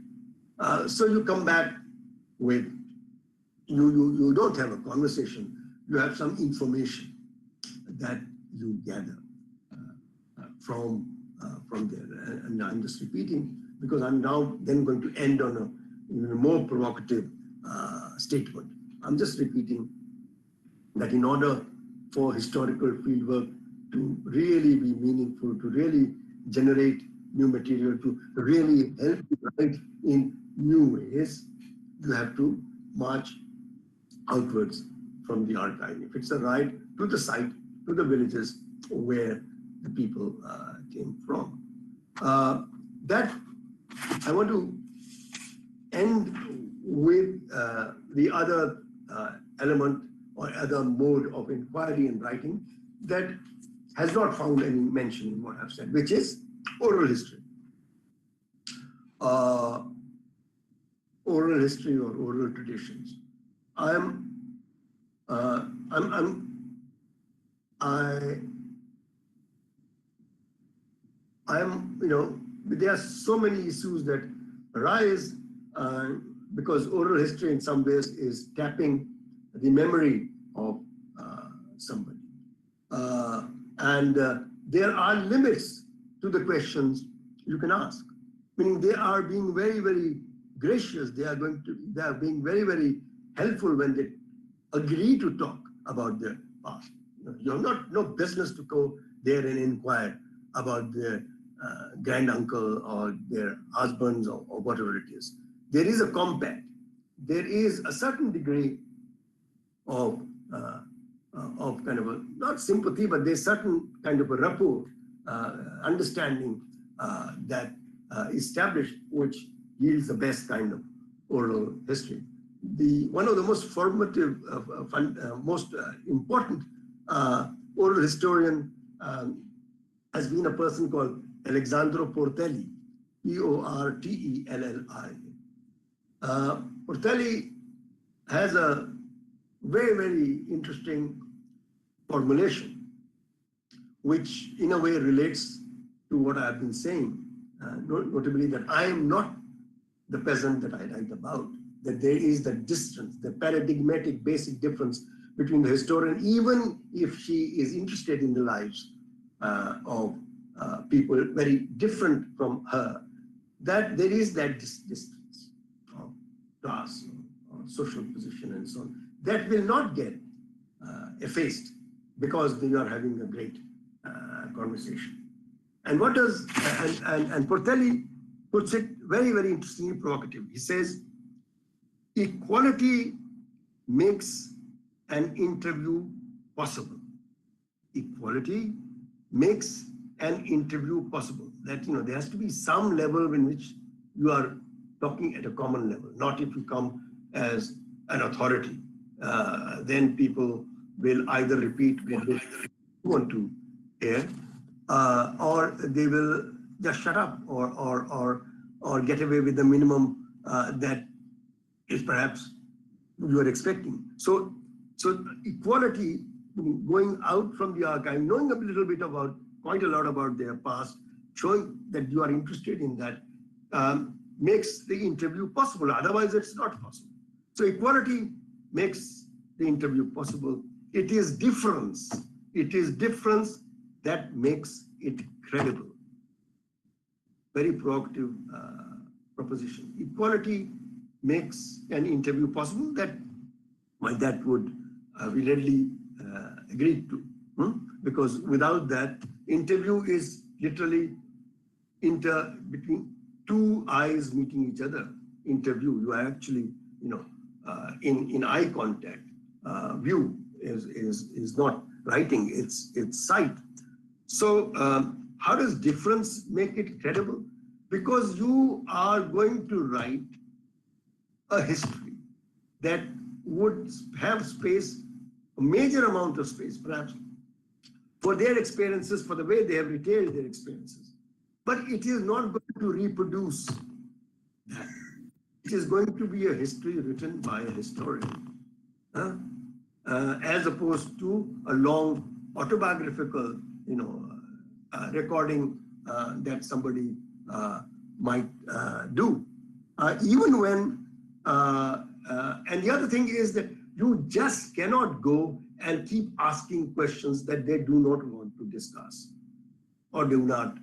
So you come back with, you don't have a conversation, you have some information that you gather from there. And I'm just repeating because I'm now then going to end on a even more provocative statement. I'm just repeating that in order for historical fieldwork to really be meaningful, to really generate new material, to really help you write in new ways, you have to march outwards from the archive. If it's a ride to the site, to the villages where the people came from. That I want to end with the other element or other mode of inquiry and writing that has not found any mention in what I've said, which is oral history. Oral history or oral traditions. There are so many issues that arise because oral history in some ways is tapping the memory of somebody. There are limits to the questions you can ask, meaning they are being very, very gracious. They are being very, very helpful when they agree to talk about their past. You have no business to go there and inquire about their granduncle or their husbands or whatever it is. There is a compact. There is a certain degree of kind of not sympathy, but there's certain kind of a rapport, understanding that established, which yields the best kind of oral history. One of the most formative, most important oral historian has been a person called Alessandro Portelli, Portelli. Portelli has a very, very interesting formulation, which in a way relates to what I've been saying, notably that I am not the peasant that I write about, that there is the distance, the paradigmatic basic difference between the historian, even if she is interested in the lives of people very different from her, that there is that distance of class or social position and so on, that will not get effaced because they are having a great conversation. And what does, and Portelli puts it very, very interestingly provocative. He says, equality makes an interview possible. Equality makes an interview possible. That, there has to be some level in which you are talking at a common level, not if you come as an authority. Then people will either repeat what they want to hear, or they will just shut up or get away with the minimum that is perhaps you are expecting. So equality, going out from the archive, knowing a little bit about, quite a lot about their past, showing that you are interested in that, makes the interview possible. Otherwise, it's not possible. So equality makes the interview possible. It is difference. It is difference that makes it credible. Very provocative proposition. Equality makes an interview possible. That would be readily agreed to, because without that, interview is literally between two eyes meeting each other. Interview, you are actually, in eye contact. View is not writing; it's sight. So how does difference make it credible? Because you are going to write a history that would have space, a major amount of space, perhaps, for their experiences, for the way they have retailed their experiences. But it is not going to reproduce that. It is going to be a history written by a historian, as opposed to a long autobiographical, recording that somebody might do. Even when, and the other thing is that you just cannot go and keep asking questions that they do not want to discuss or do not,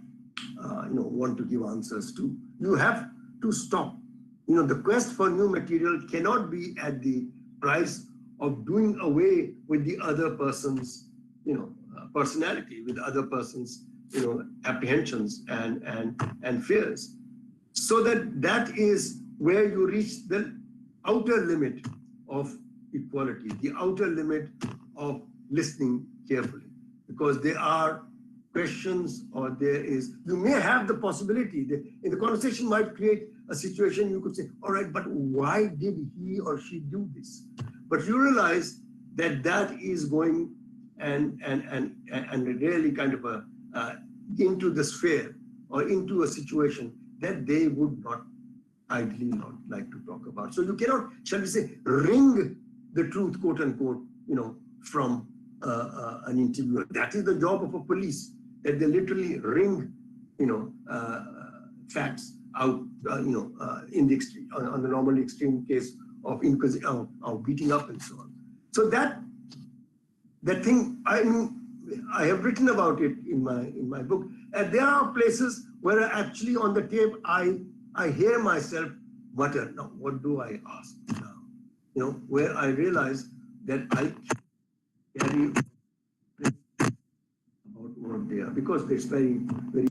want to give answers to. You have to stop. The quest for new material cannot be at the price of doing away with the other person's, personality, with the other person's, apprehensions and fears. So that is where you reach the outer limit of equality, the outer limit of listening carefully, because there are questions, or you may have the possibility that in the conversation might create a situation you could say, all right, but why did he or she do this? But you realize that is going and really kind of into the sphere or into a situation that they would not ideally not like to talk about. So you cannot, shall we say, wring the truth, quote unquote, from an interviewer. That is the job of a police, that they literally wring, facts out, in the extreme, on the normally extreme case of beating up and so on. So that thing, I have written about it in my book, and there are places where actually on the tape I hear myself mutter, now what do I ask now? Where I realize that I carry about what they are, because it's very, very.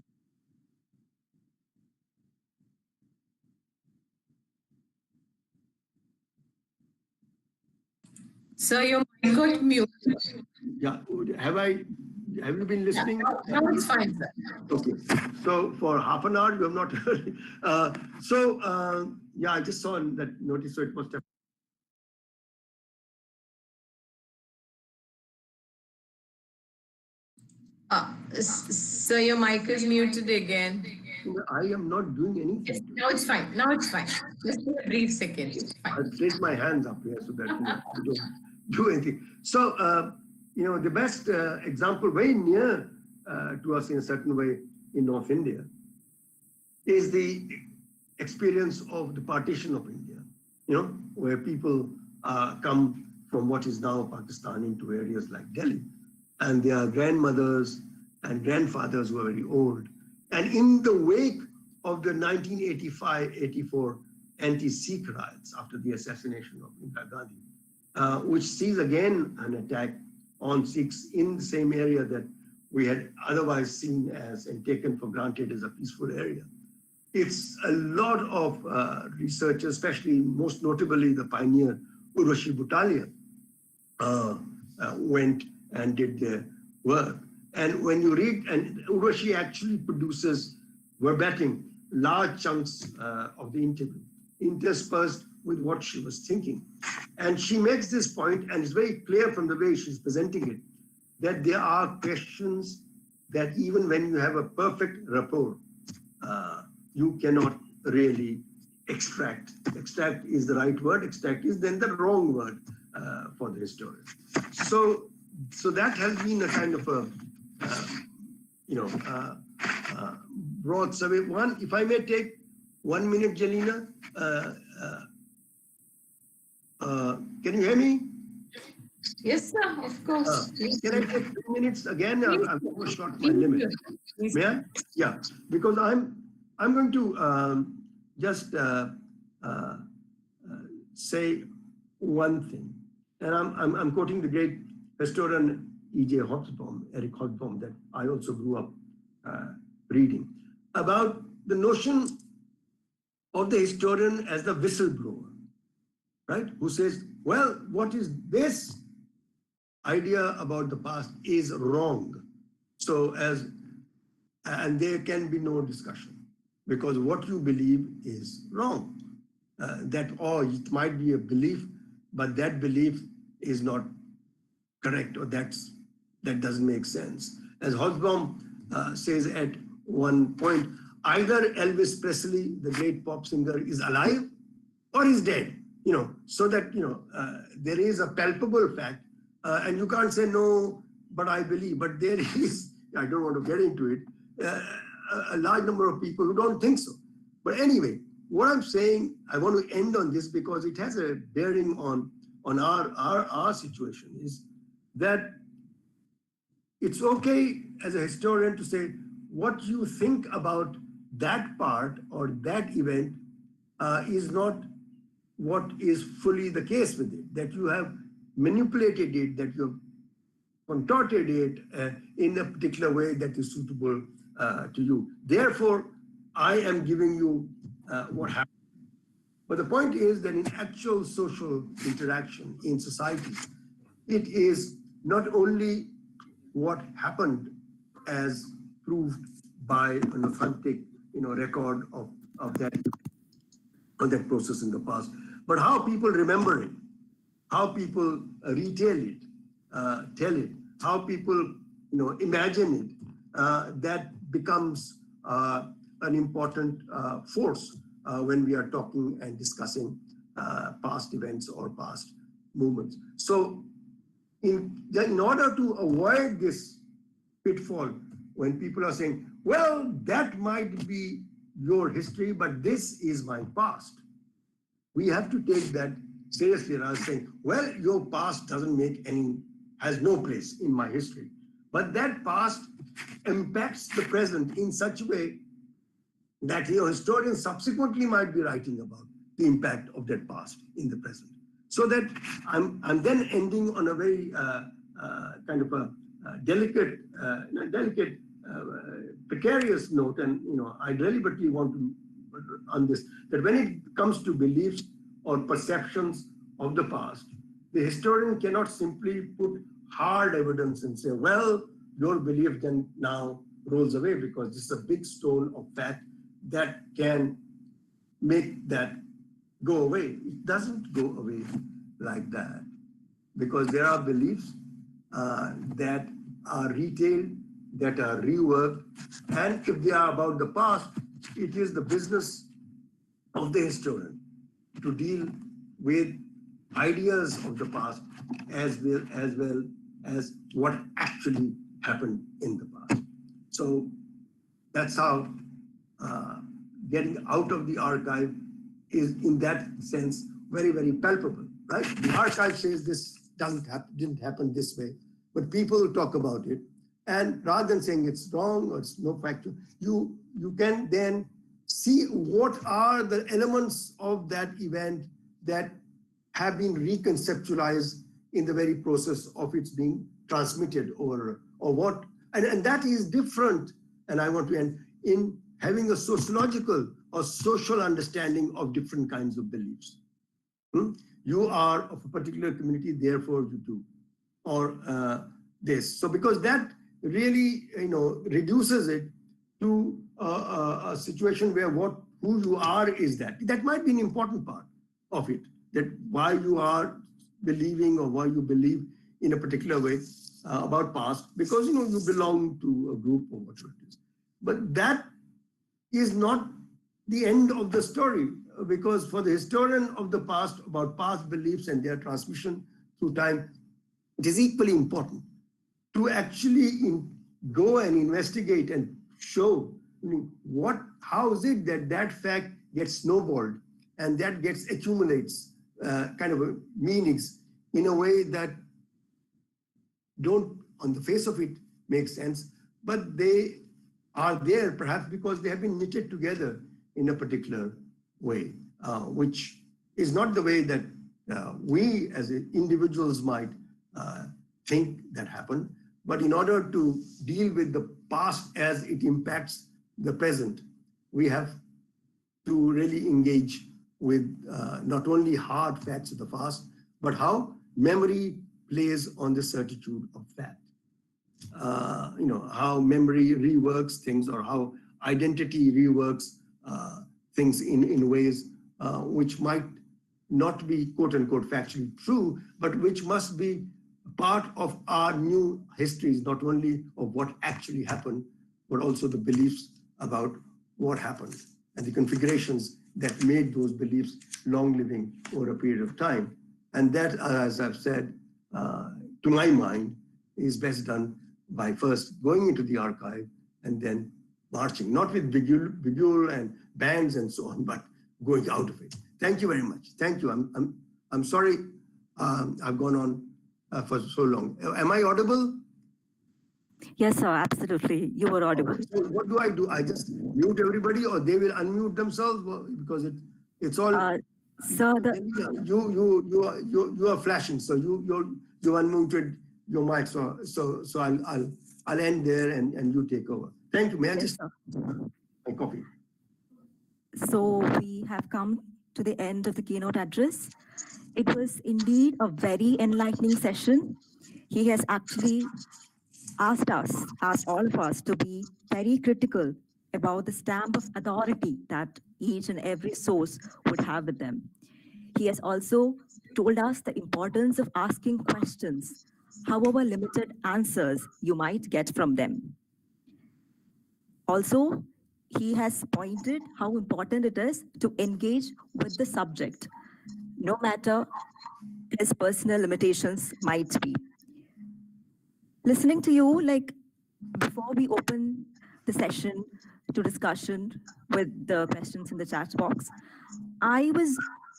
So your mic got muted. Yeah, have I Have you been listening? No, it's fine, sir. Okay. So for half an hour, you have not heard. Yeah, I just saw that notice, so it must have. So your mic is muted again. I am not doing anything. Yes, now it's fine. Now it's fine. Just for a brief second. I'll place my hands up here so that you don't do anything. So, the best example, very near to us in a certain way in North India, is the experience of the partition of India, where people come from what is now Pakistan into areas like Delhi, and their grandmothers and grandfathers who are very old. And in the wake of the 1985-84 anti-Sikh riots after the assassination of Indira Gandhi, which sees again an attack on Sikhs in the same area that we had otherwise seen as and taken for granted as a peaceful area. It's a lot of researchers, especially most notably the pioneer Urvashi Butalia, went and did their work. And when you read, and Urvashi actually produces verbatim large chunks of the interview, interspersed with what she was thinking. And she makes this point, and it's very clear from the way she's presenting it, that there are questions that even when you have a perfect rapport, you cannot really extract. Extract is the right word, extract is then the wrong word for the historian. So that has been a kind of a, broad survey. One, if I may take 1 minute, Jelena, can you hear me? Yes, sir, of course. Can I take 2 minutes again? I've overshot my limit. Yeah, yeah, because I'm going to just say one thing, and I'm quoting the great historian E.J. Hobsbawm, Eric Hobsbawm, that I also grew up reading, about the notion of the historian as the whistleblower, right? Who says, well, what is this idea about the past is wrong. So and there can be no discussion because what you believe is wrong. Or it might be a belief, but that belief is not correct, or that doesn't make sense. As Hobsbawm says at one point, either Elvis Presley, the great pop singer, is alive or is dead, so that, there is a palpable fact, and you can't say, no, but I believe, but there is, I don't want to get into it, a large number of people who don't think so. But anyway, what I'm saying, I want to end on this because it has a bearing on our situation, is that it's okay as a historian to say what you think about that part or that event is not what is fully the case with it, that you have manipulated it, that you have contorted it in a particular way that is suitable to you. Therefore, I am giving you what happened. But the point is that in actual social interaction in societies, it is not only what happened as proved by an authentic, record of that process in the past, but how people remember it, how people retell it, tell it, how people, imagine it, that becomes an important force when we are talking and discussing past events or past movements. So in order to avoid this pitfall, when people are saying, well, that might be your history, but this is my past, we have to take that seriously rather than saying, well, your past has no place in my history. But that past impacts the present in such a way that historians subsequently might be writing about the impact of that past in the present. So that I'm then ending on a very kind of a delicate, precarious note, and I deliberately want to on this, that when it comes to beliefs or perceptions of the past, the historian cannot simply put hard evidence and say, well, your belief then now rolls away, because this is a big stone of fact that can make that go away. It doesn't go away like that, because there are beliefs that are retailed, that are reworked, and if they are about the past, it is the business of the historian to deal with ideas of the past as well as what actually happened in the past. So that's how getting out of the archive is, in that sense, very, very palpable, right? The archive says this didn't happen this way, but people talk about it. And rather than saying it's wrong or it's no factual, you can then see what are the elements of that event that have been reconceptualized in the very process of its being transmitted, or what, and that is different. And I want to end in having a sociological or social understanding of different kinds of beliefs. You are of a particular community, therefore you do, or this. So because that really, reduces it to a situation where who you are is that might be an important part of it, that why you are believing or why you believe in a particular way about past, because you belong to a group or whatever it is. But that is not the end of the story, because for the historian of the past, about past beliefs and their transmission through time, it is equally important to actually go and investigate and show how is it that fact gets snowballed and that gets accumulates kind of meanings in a way that don't on the face of it make sense, but they are there perhaps because they have been knitted together in a particular way, which is not the way that we as individuals might think that happened. But in order to deal with the past as it impacts the present, we have to really engage with not only hard facts of the past, but how memory plays on the certitude of fact. How memory reworks things, or how identity reworks things in ways which might not be quote unquote factually true, but which must be part of our new histories, not only of what actually happened, but also the beliefs about what happened and the configurations that made those beliefs long living over a period of time. And that, as I've said, to my mind, is best done by first going into the archive and then marching, not with bugule and bands and so on, but going out of it. Thank you very much. Thank you. I'm sorry I've gone on for so long. Am I audible? Yes, sir, absolutely. You were audible. So what do? I just mute everybody, or they will unmute themselves, because it's all. Sir, you are flashing, so you unmuted your mic. So I'll end there and you take over. Thank you. May I just my coffee? So we have come to the end of the keynote address. It was indeed a very enlightening session. He has actually asked all of us to be very critical about the stamp of authority that each and every source would have with them. He has also told us the importance of asking questions, however limited answers you might get from them. Also, he has pointed how important it is to engage with the subject, no matter his personal limitations might be. Listening to you, before we open the session to discussion with the questions in the chat box, I was,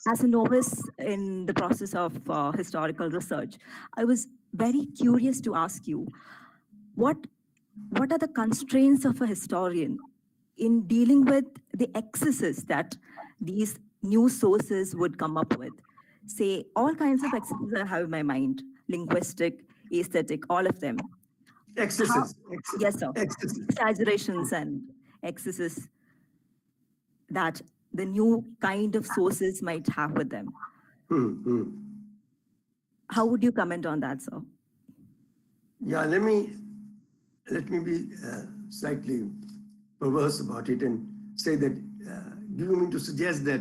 as a novice in the process of historical research, I was very curious to ask you, what are the constraints of a historian in dealing with the excesses that these new sources would come up with? Say, all kinds of excesses I have in my mind, linguistic, aesthetic, all of them. Excesses. Yes, sir. Excesses. Exaggerations and excesses that the new kind of sources might have with them. How would you comment on that, sir? Yeah, let me let me be slightly perverse about it and say that, do you mean to suggest that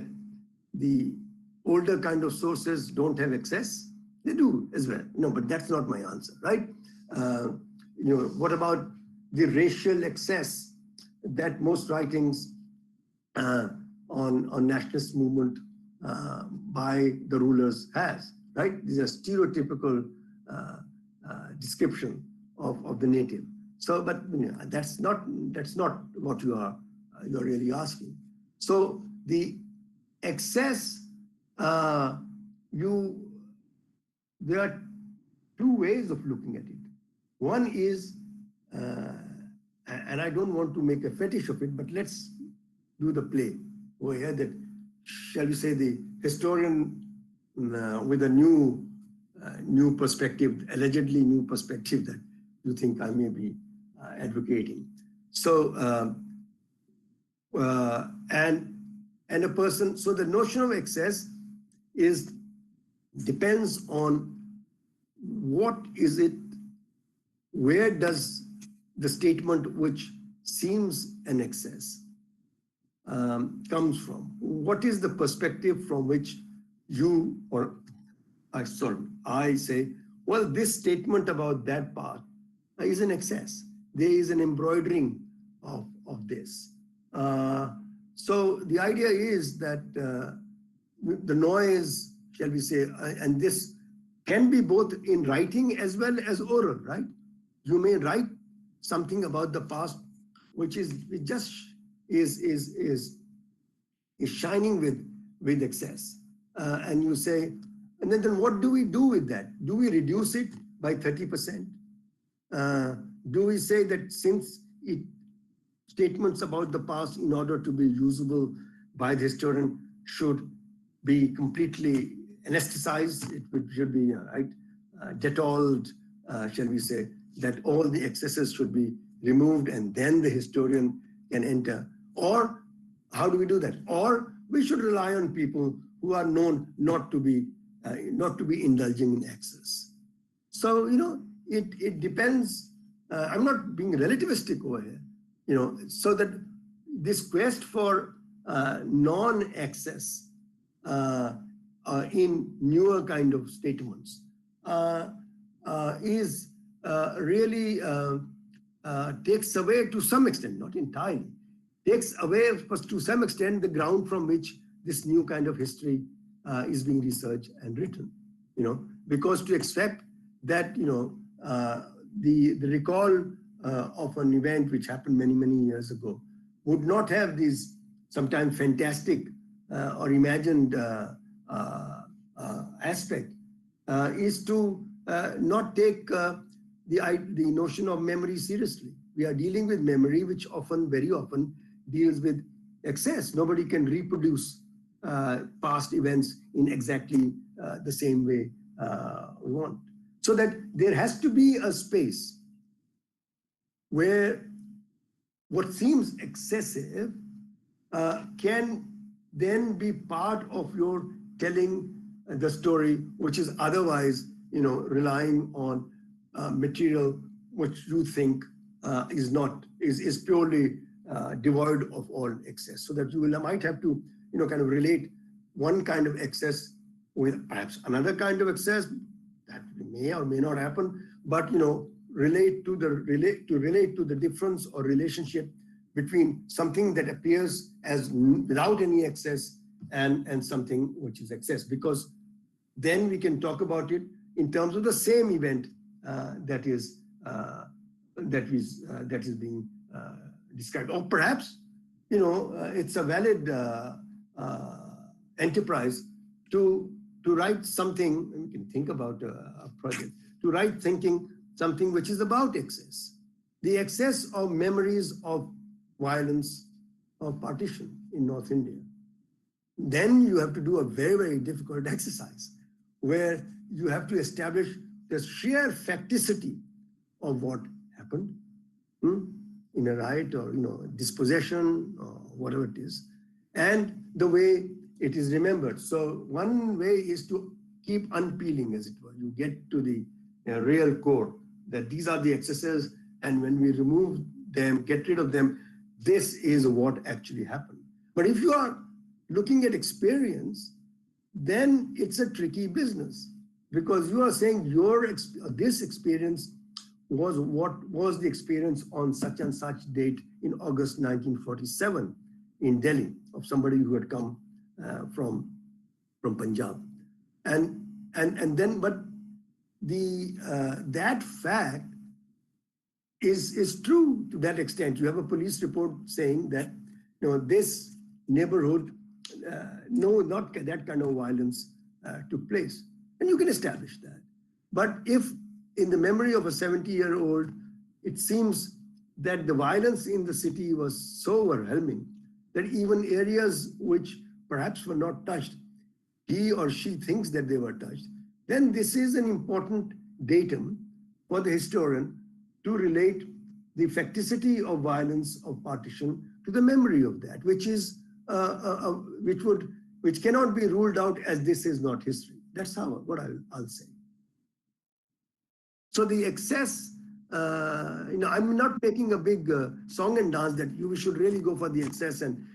the older kind of sources don't have access? They do as well. No, but that's not my answer, right? What about the racial excess that most writings on nationalist movement by the rulers has, right? These are stereotypical description of the native. So, but that's not what you're really asking. So the excess, there are two ways of looking at it. One is, and I don't want to make a fetish of it, but let's do the play over here that, shall we say, the historian with a new perspective, allegedly new perspective that you think I may be advocating. So, and a person, so the notion of excess depends on what is it, where does the statement which seems an excess comes from? What is the perspective from which you, or I say, well, this statement about that part is an excess. There is an embroidering of this. So the idea is that the noise, shall we say, and this can be both in writing as well as oral, right? You may write something about the past, which is shining with excess, and you say, and then what do we do with that? Do we reduce it by 30%? Do we say that since statements about the past, in order to be usable by the historian, should be completely anesthetized? It should be detolled, shall we say, that all the excesses should be removed and then the historian can enter? Or how do we do that? Or we should rely on people who are known not to be indulging in excess. So, it depends. I'm not being relativistic over here, so that this quest for non-excess in newer kind of statements is really takes away to some extent, not entirely, takes away to some extent the ground from which this new kind of history is being researched and written, because to expect that, the recall of an event which happened many, many years ago would not have these sometimes fantastic or imagined aspect is to not take the notion of memory seriously. We are dealing with memory, which very often deals with excess. Nobody can reproduce past events in exactly the same way we want. So that there has to be a space where what seems excessive can then be part of your telling the story, which is otherwise, relying on material which you think is purely devoid of all excess. So that you might have to, kind of relate one kind of excess with perhaps another kind of excess that may or may not happen, but relate to the difference or relationship between something that appears as without any excess and something which is excess, because then we can talk about it in terms of the same event that is being described. Or perhaps it's a valid enterprise to write something. We can think about a project to write something which is about excess, the excess of memories of violence of partition in North India. Then you have to do a very, very difficult exercise where you have to establish the sheer facticity of what happened in a riot or dispossession or whatever it is, and the way it is remembered. So one way is to keep unpeeling, as it were. You get to the real core, that these are the excesses and when we remove them, get rid of them, this is what actually happened. But if you are looking at experience, then it's a tricky business, because you are saying this experience was what was the experience on such and such date in August 1947 in Delhi of somebody who had come from Punjab, and then but that fact is true to that extent. You have a police report saying that this neighborhood, no, not that kind of violence took place, and you can establish that. But if in the memory of a 70-year-old, it seems that the violence in the city was so overwhelming that even areas which perhaps were not touched, he or she thinks that they were touched, then this is an important datum for the historian to relate the facticity of violence of partition to the memory of that, which is which cannot be ruled out as this is not history. That's what I'll say. So the excess, I'm not making a big song and dance that we should really go for the excess and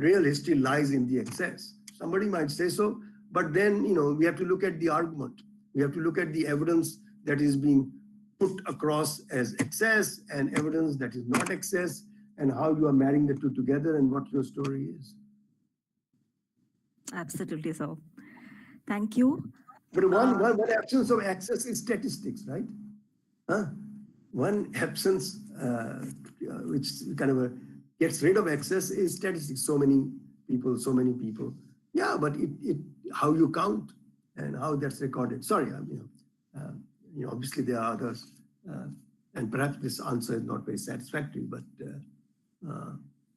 real history lies in the excess. Somebody might say so, but then we have to look at the argument. We have to look at the evidence that is being put across as excess and evidence that is not excess, and how you are marrying the two together and what your story is. Absolutely so. Thank you. But one absence of excess is statistics, right? One absence which kind of gets rid of excess is statistics. So many people. Yeah, but it how you count and how that's recorded. Sorry, obviously there are others, and perhaps this answer is not very satisfactory. But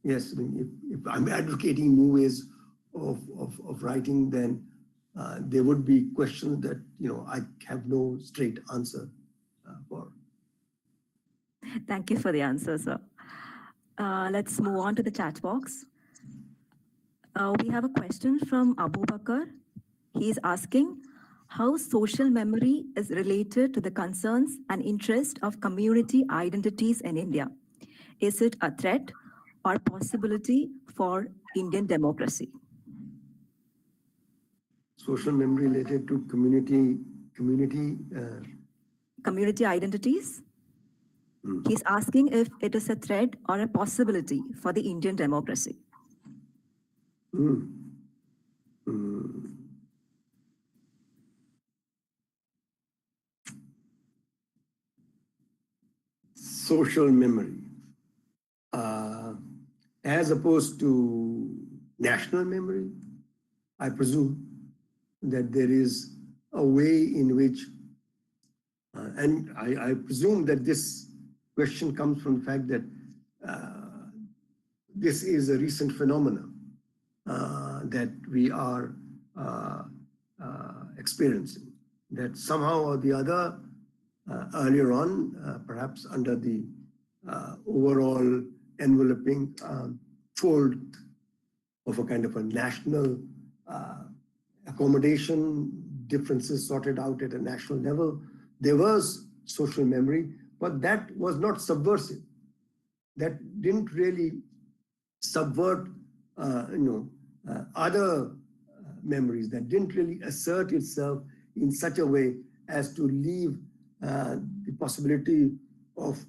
yes, I mean, if I'm advocating new ways of writing, then there would be questions that I have no straight answer for. Thank you for the answer, sir. Let's move on to the chat box. We have a question from Abu Bakar. He's asking how social memory is related to the concerns and interest of community identities in India. Is it a threat or possibility for Indian democracy? Social memory related to community identities. He's asking if it is a threat or a possibility for the Indian democracy. Social memory, as opposed to national memory, I presume that there is a way in which, and I presume that this question comes from the fact that this is a recent phenomenon that we are experiencing, that somehow or the other, earlier on, perhaps under the overall enveloping fold of a kind of a national accommodation, differences sorted out at a national level, there was social memory, but that was not subversive. That didn't really subvert, other memories. That didn't really assert itself in such a way as to leave the possibility of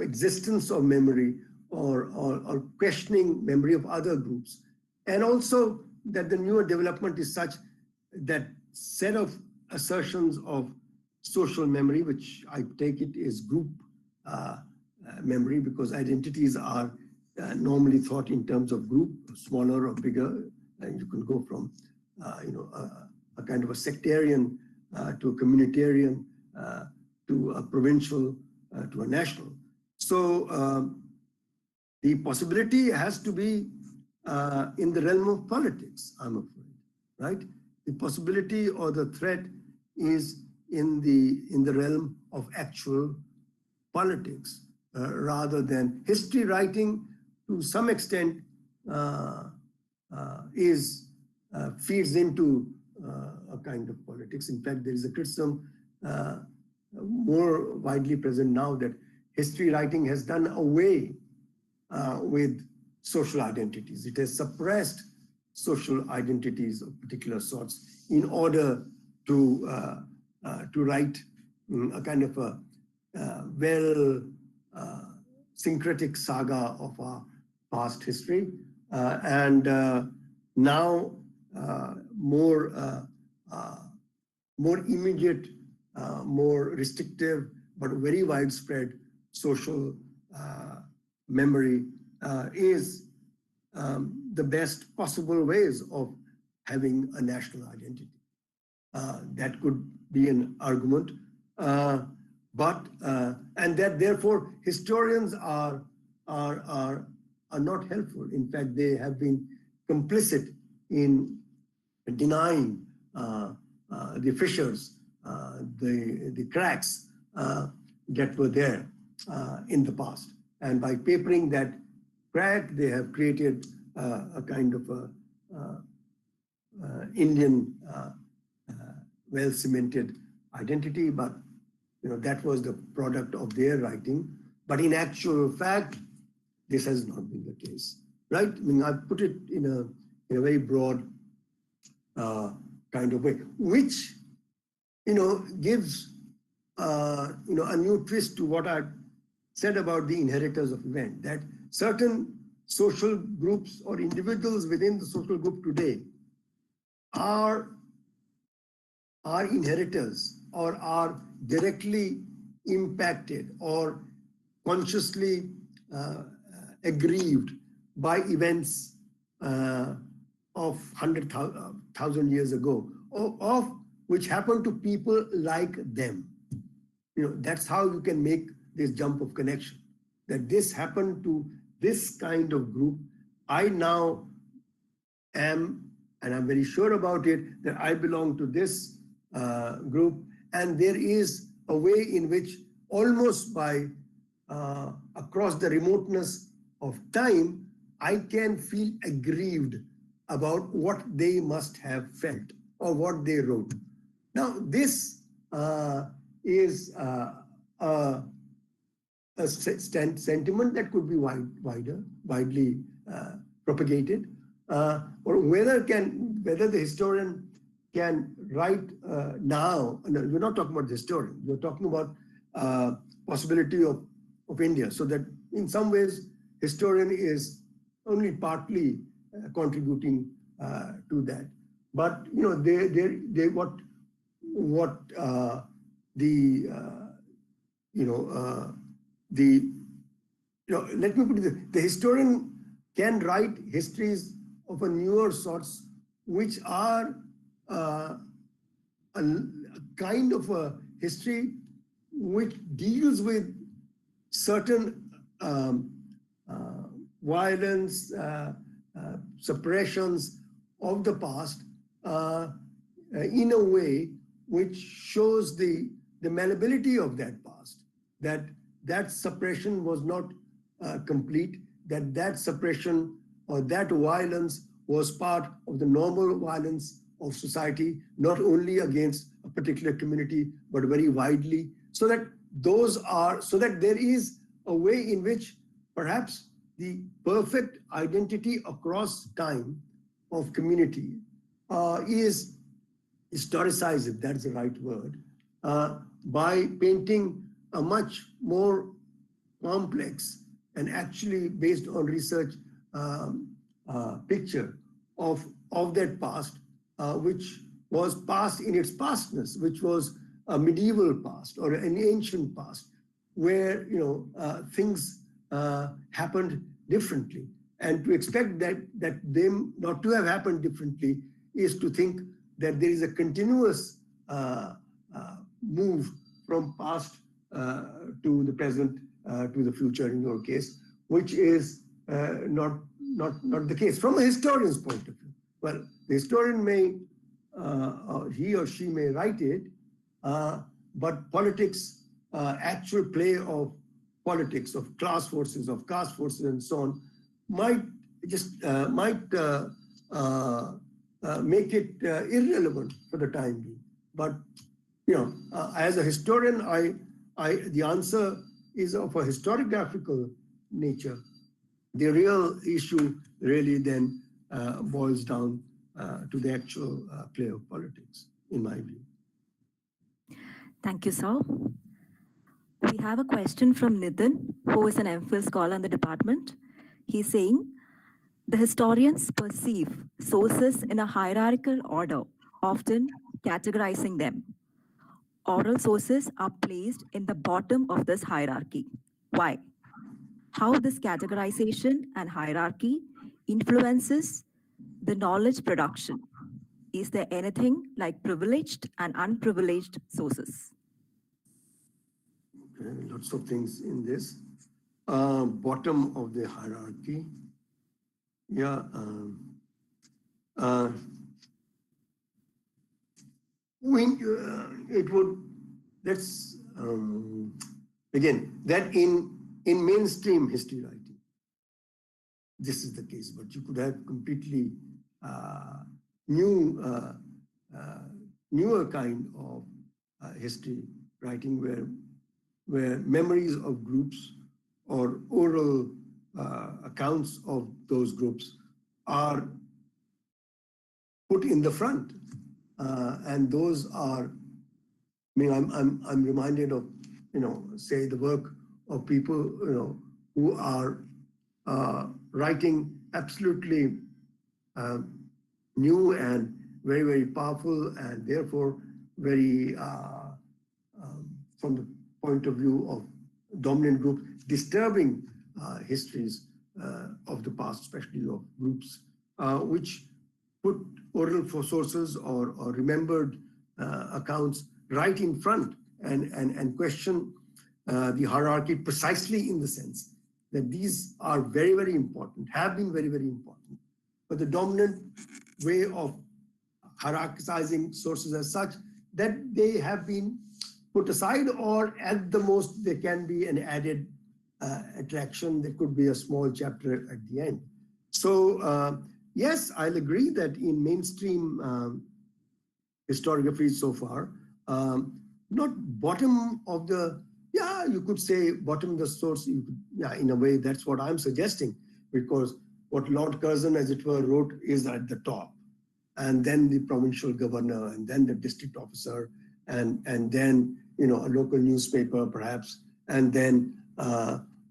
existence of memory or questioning memory of other groups. And also that the newer development is such that set of assertions of social memory, which I take it is group memory, because identities are normally thought in terms of group, smaller or bigger, and you can go from a kind of a sectarian to a communitarian to a provincial to a national. So the possibility has to be in the realm of politics, I'm afraid, right? The possibility or the threat is in the realm of actual politics, rather than history writing. To some extent, feeds into a kind of politics. In fact, there is a criticism more widely present now, that history writing has done away with social identities. It has suppressed social identities of particular sorts in order to write a kind of a syncretic saga of our past history, and now more immediate, more restrictive, but very widespread social memory is the best possible ways of having a national identity. That could be an argument, and that therefore historians are not helpful. In fact, they have been complicit in denying the fissures, the cracks that were there in the past. And by papering that crack, they have created a kind of Indian well-cemented identity, but that was the product of their writing. But in actual fact, this has not been the case, right? I mean, I put it in a very broad kind of way, which gives a new twist to what I said about the inheritors of event, that certain social groups or individuals within the social group today are inheritors or are directly impacted or consciously aggrieved by events of 100,000 years ago, of which happened to people like them. That's how you can make this jump of connection, that this happened to this kind of group. I now am, and I'm very sure about it, that I belong to this group, and there is a way in which almost by across the remoteness of time, I can feel aggrieved about what they must have felt or what they wrote. Now, this is a sentiment that could be widely propagated, or whether the historian can write now. No, we're not talking about the historian. We're talking about possibility of India. So that in some ways, historian is only partly contributing to that. But let me put it this: the historian can write histories of a newer sorts, which are a kind of a history which deals with certain violence, suppressions of the past in a way which shows the malleability of that past, that suppression was not complete, that suppression or that violence was part of the normal violence of society, not only against a particular community, but very widely, so that there is a way in which perhaps the perfect identity across time of community is historicized, if that's the right word, by painting a much more complex and actually based on research picture of that past, which was past in its pastness, which was a medieval past or an ancient past, where things happened differently. And to expect that them not to have happened differently is to think that there is a continuous move from past to the present to the future in your case, which is not the case from a historian's point of view. Well, the historian may, he or she may write it, but politics, actual play of politics, of class forces, of caste forces, and so on, might make it irrelevant for the time being. But as a historian, the answer is of a historiographical nature. The real issue really then boils down to the actual play of politics, in my view. Thank you, sir. We have a question from Nitin, who is an MPhil scholar in the department. He's saying, the historians perceive sources in a hierarchical order, often categorizing them. Oral sources are placed in the bottom of this hierarchy. Why? How this categorization and hierarchy influences the knowledge production? Is there anything like privileged and unprivileged sources? Okay, lots of things in this. Bottom of the hierarchy. Yeah. It would, that's, again, that in mainstream history writing, this is the case, but you could have completely newer kind of history writing where memories of groups or oral accounts of those groups are put in the front, and those are. I mean, I'm reminded of say the work of people who are writing absolutely new and very, very powerful, and therefore very from the point of view of dominant group, disturbing histories of the past, especially of groups, which put oral sources or remembered accounts right in front and question the hierarchy precisely in the sense that these are very, very important, have been very, very important. But the dominant way of hierarchizing sources as such that they have been put aside, or at the most there can be an added attraction. There could be a small chapter at the end. So yes, I'll agree that in mainstream historiography so far, not bottom of the, yeah, you could say bottom of the source, you could, yeah, in a way that's what I'm suggesting, because what Lord Curzon, as it were, wrote is at the top, and then the provincial governor, and then the district officer, and then a local newspaper perhaps, and then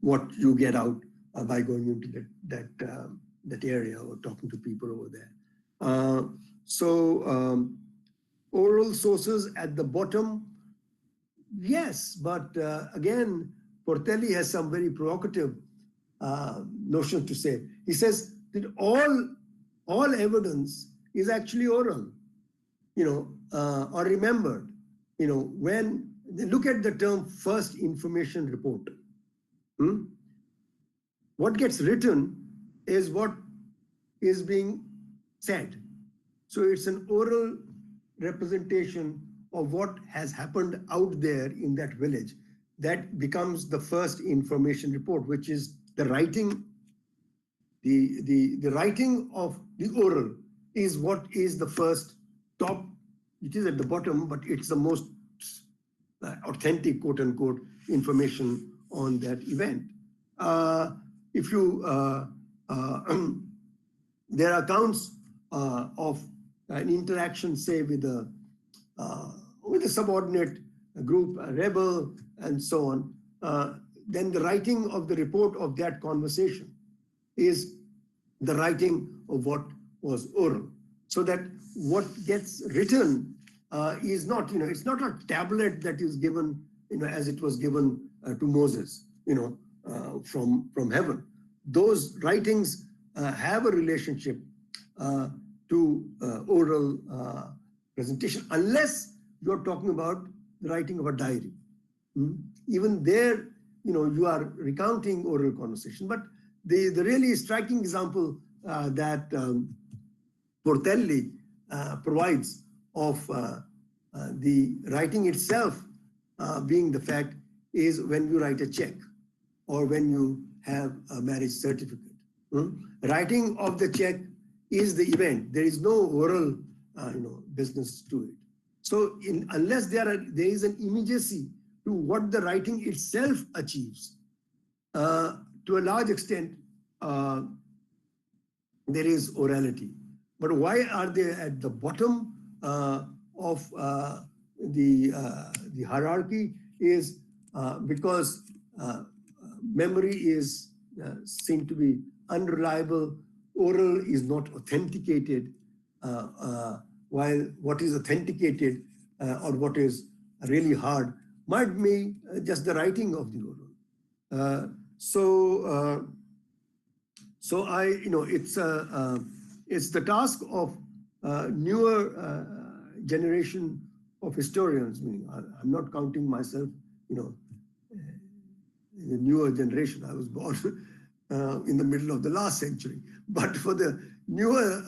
what you get out by going into that area or talking to people over there. Oral sources at the bottom, yes, but again, Portelli has some very provocative notion to say. He says that all evidence is actually oral, or remembered. When they look at the term first information report, what gets written is what is being said. So it's an oral representation of what has happened out there in that village that becomes the first information report, which is the writing. The writing of the oral is what is the first top. It is at the bottom, but it's the most authentic, quote unquote, information on that event. If you there are accounts of an interaction, say with a subordinate group, a rebel, and so on, then the writing of the report of that conversation is the writing of what was oral. So that what gets written is not, it's not a tablet that is given, as it was given to Moses, from heaven. Those writings have a relationship to oral presentation, unless you're talking about the writing of a diary. Even there, you are recounting oral conversation. But the really striking example that Portelli provides of the writing itself being the fact is when you write a check or when you have a marriage certificate. Writing of the check is the event. There is no oral business to it. So unless there is an immediacy to what the writing itself achieves, to a large extent, there is orality. But why are they at the bottom of the hierarchy is because memory is seen to be unreliable, oral is not authenticated, while what is authenticated or what is really hard might be just the writing of the oral. So it's the task of newer generation of historians. Meaning, I'm not counting myself, in the newer generation. I was born in the middle of the last century. But for the newer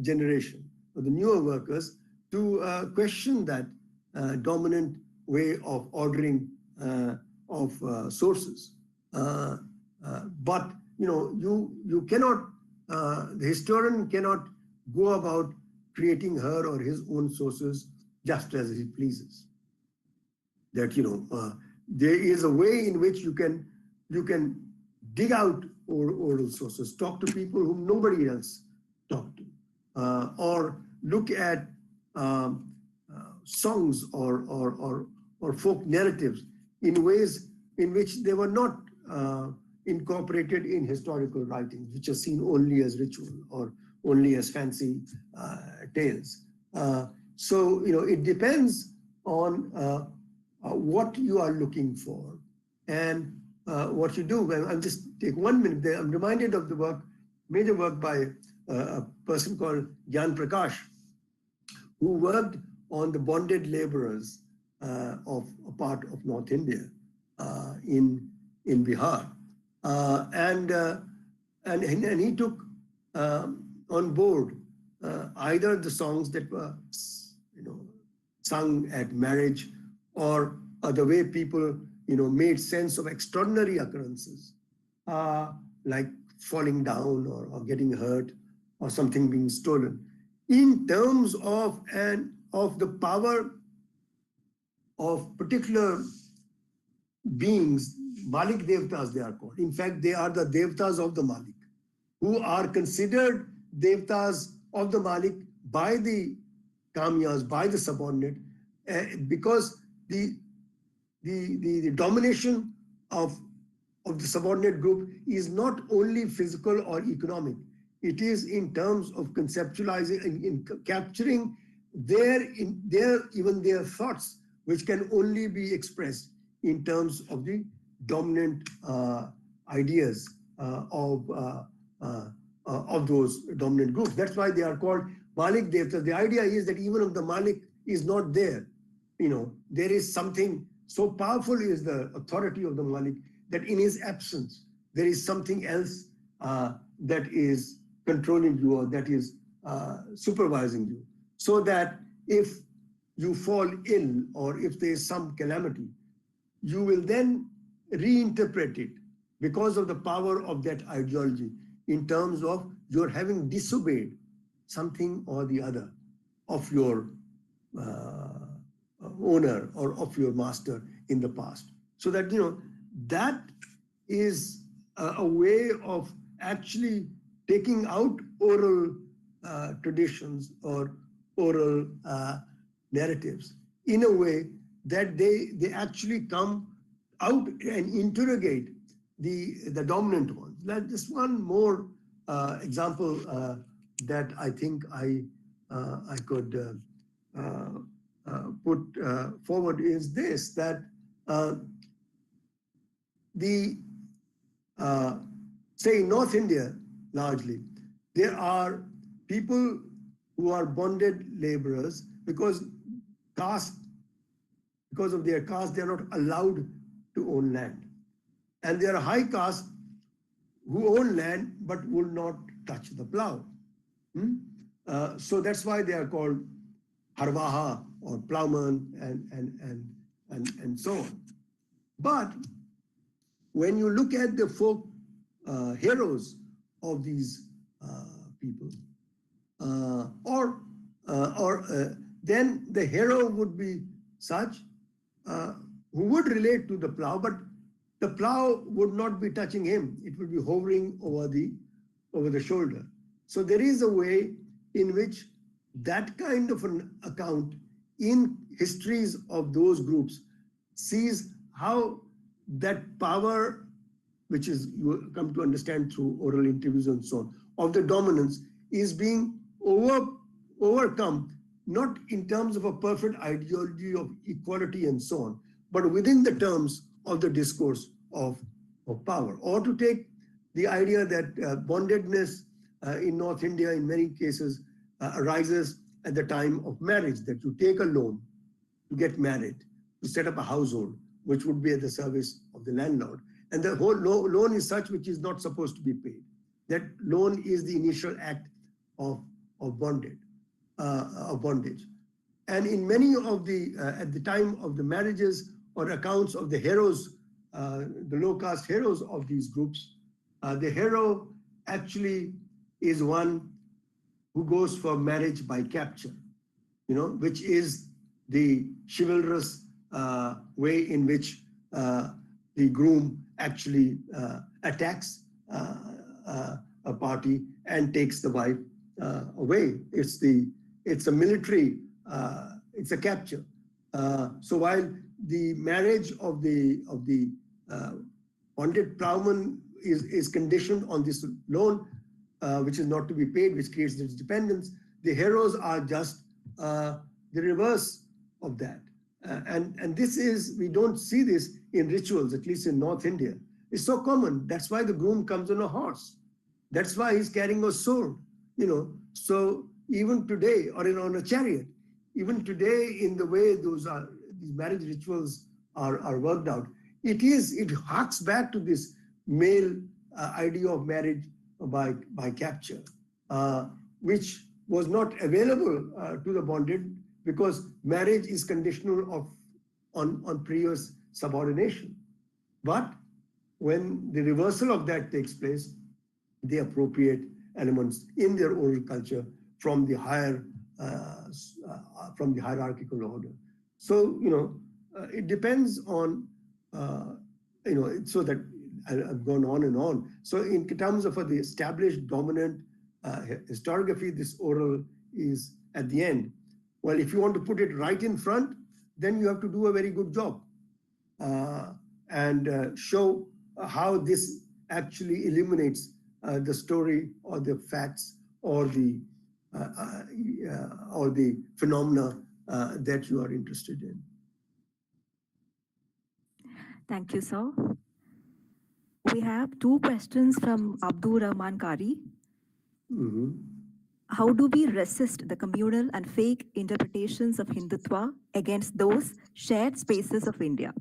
generation, for the newer workers, to question that dominant way of ordering of sources. But you cannot, the historian cannot go about creating her or his own sources just as he pleases. That there is a way in which you can dig out oral sources, talk to people whom nobody else talked to, or look at songs or folk narratives in ways in which they were not incorporated in historical writings, which are seen only as ritual or only as fancy tales. So it depends on what you are looking for and what you do. Well, I'll just take 1 minute there. I'm reminded of the major work by a person called Gyan Prakash, who worked on the bonded laborers of a part of North India in Bihar. And he took on board either the songs that were sung at marriage or the way people made sense of extraordinary occurrences like falling down or getting hurt or something being stolen, in terms of the power of particular beings. Malik Devtas they are called. In fact, they are the Devtas of the Malik, who are considered Devtas of the Malik by the Kamyas, by the subordinate, because the domination of the subordinate group is not only physical or economic. It is in terms of conceptualizing, in capturing even their thoughts, which can only be expressed in terms of the dominant ideas of those dominant groups. That's why they are called Malik Devtas. The idea is that even if the Malik is not there, there is something so powerful is the authority of the Malik that in his absence, there is something else that is controlling you or that is supervising you. So that if you fall ill or if there is some calamity, you will then reinterpret it because of the power of that ideology in terms of your having disobeyed something or the other of your owner or of your master in the past. So that, that is a way of actually taking out oral traditions or oral narratives in a way that they actually come out and interrogate the dominant ones. Just one more example that I think I could put forward is this, that say in North India, largely, there are people who are bonded laborers because of their caste, they are not allowed to own land. And there are high caste who own land but will not touch the plow. So that's why they are called Harvaha or plowman and so on. But when you look at the folk heroes of these people, or then the hero would be such who would relate to the plow, but the plow would not be touching him. It would be hovering over the shoulder. So there is a way in which that kind of an account in histories of those groups sees how that power, which is you come to understand through oral interviews and so on, of the dominance is being overcome, not in terms of a perfect ideology of equality and so on, but within the terms of the discourse of power. Or to take the idea that bondedness in North India in many cases arises at the time of marriage, that you take a loan to get married, to set up a household, which would be at the service of the landlord. And the whole loan is such which is not supposed to be paid. That loan is the initial act of bondage. And in many of the, at the time of the marriages or accounts of the heroes, the low caste heroes of these groups, the hero actually is one who goes for marriage by capture, which is the chivalrous way in which the groom actually attacks a party and takes the wife away. It's a military, it's a capture. So while the marriage of the bonded plowman is conditioned on this loan, which is not to be paid, which creates this dependence, the heroes are just the reverse of that. And this is, we don't see this in rituals, at least in North India. It's so common. That's why the groom comes on a horse. That's why he's carrying a sword, So even today, or on a chariot, even today in the way these marriage rituals are worked out, it harks back to this male idea of marriage by capture, which was not available to the bonded, because marriage is conditional on previous subordination. But when the reversal of that takes place, they appropriate elements in their oral culture from the higher, from the hierarchical order. So, it depends on, so that I've gone on and on. So in terms of the established dominant historiography, this oral is at the end. Well, if you want to put it right in front, then you have to do a very good job and show how this actually illuminates the story or the facts or the phenomena that you are interested in. Thank you, sir. We have two questions from Abdur Rahman Kari. Mm-hmm. How do we resist the communal and fake interpretations of Hindutva against those shared spaces of India?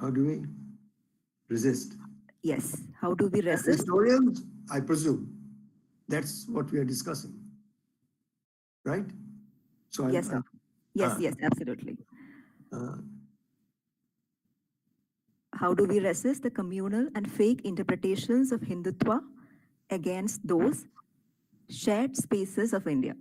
How do we resist? Yes, how do we resist? As historians, I presume. That's what we are discussing, right? So yes, sir. Yes, absolutely. How do we resist the communal and fake interpretations of Hindutva against those shared spaces of India?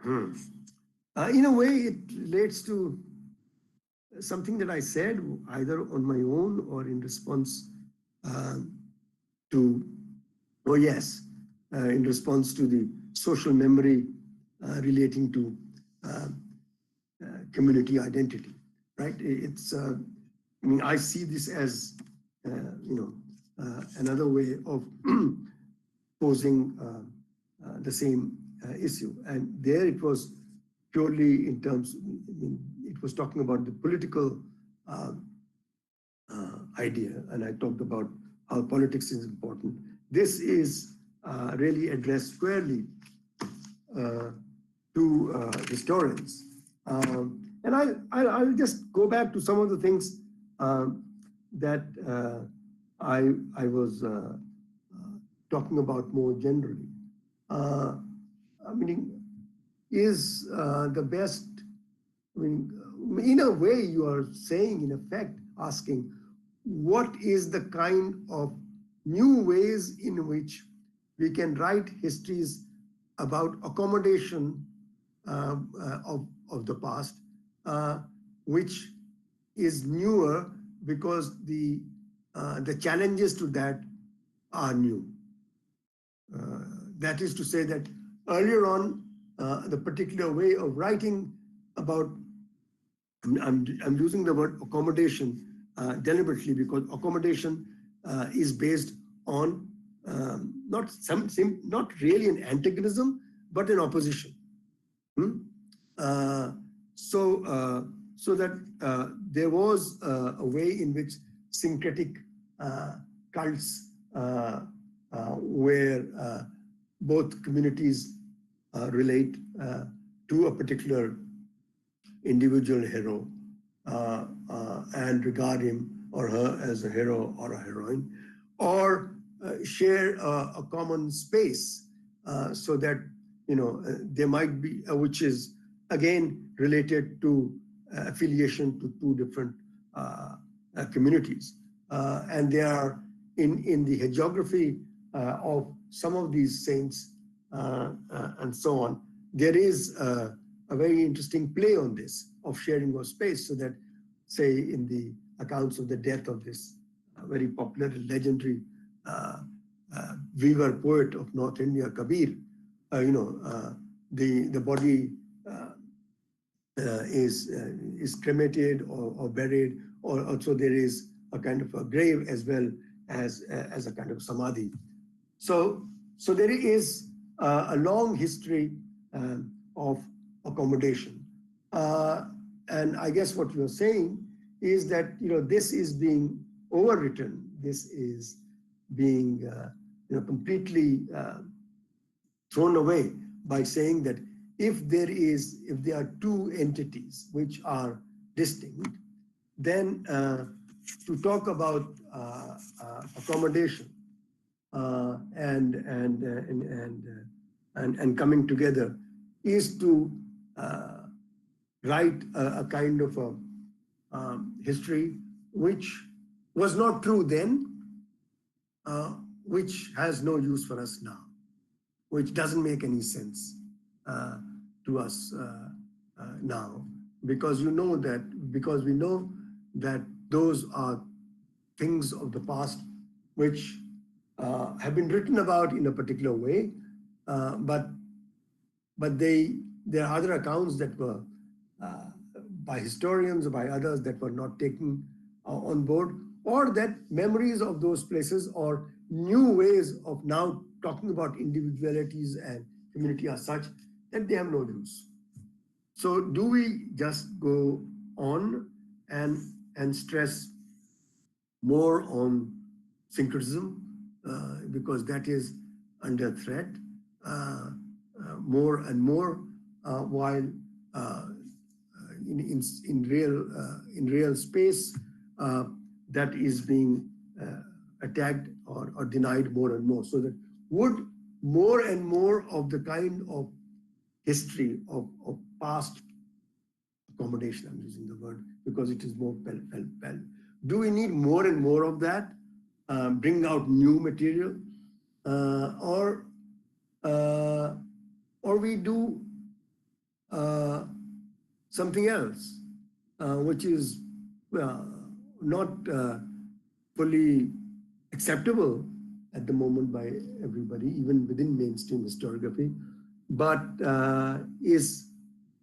In a way, it relates to something that I said, either on my own or in response in response to the social memory relating to community identity, right? It's, I see this as, another way of posing the same issue. And there it was purely in terms, it was talking about the political idea, and I talked about how politics is important. This is really addressed squarely to historians. And I'll just go back to some of the things that I was talking about more generally. Is the best, in a way you are saying, in effect, asking, what is the kind of new ways in which we can write histories about accommodation of the past, which is newer because the challenges to that are new. That is to say that earlier on, the particular way of writing about, I'm using the word accommodation deliberately, because accommodation is based on not really an antagonism, but an opposition. So that there was a way in which syncretic cults where both communities relate to a particular individual hero and regard him or her as a hero or a heroine, or share a common space so that, you know, there might be, which is again related to affiliation to two different communities. And they are in the hagiography of some of these saints and so on. There is a very interesting play on this of sharing of space, so that, say, in the accounts of the death of this very popular, legendary weaver poet of North India, Kabir, the body is cremated or buried, or also there is a kind of a grave as well as a kind of samadhi. So there is a long history of accommodation, and I guess what you're saying is that, you know, this is being overwritten. This is being completely thrown away by saying that if there are two entities which are distinct, then to talk about accommodation and coming together is to write a kind of a history which was not true then, which has no use for us now, which doesn't make any sense to us now, because we know that those are things of the past which have been written about in a particular way, but there are other accounts that were by historians or by others that were not taken on board, or that memories of those places or new ways of now talking about individualities and community are such that they have no use. So do we just go on and stress more on syncretism because that is under threat more and more, while in real space that is being attacked or denied more and more, so that would more and more of the kind of history of past accommodation, I'm using the word because it is more felt. Do we need more and more of that, bring out new material, or we do something else, which is not fully acceptable at the moment by everybody, even within mainstream historiography, but is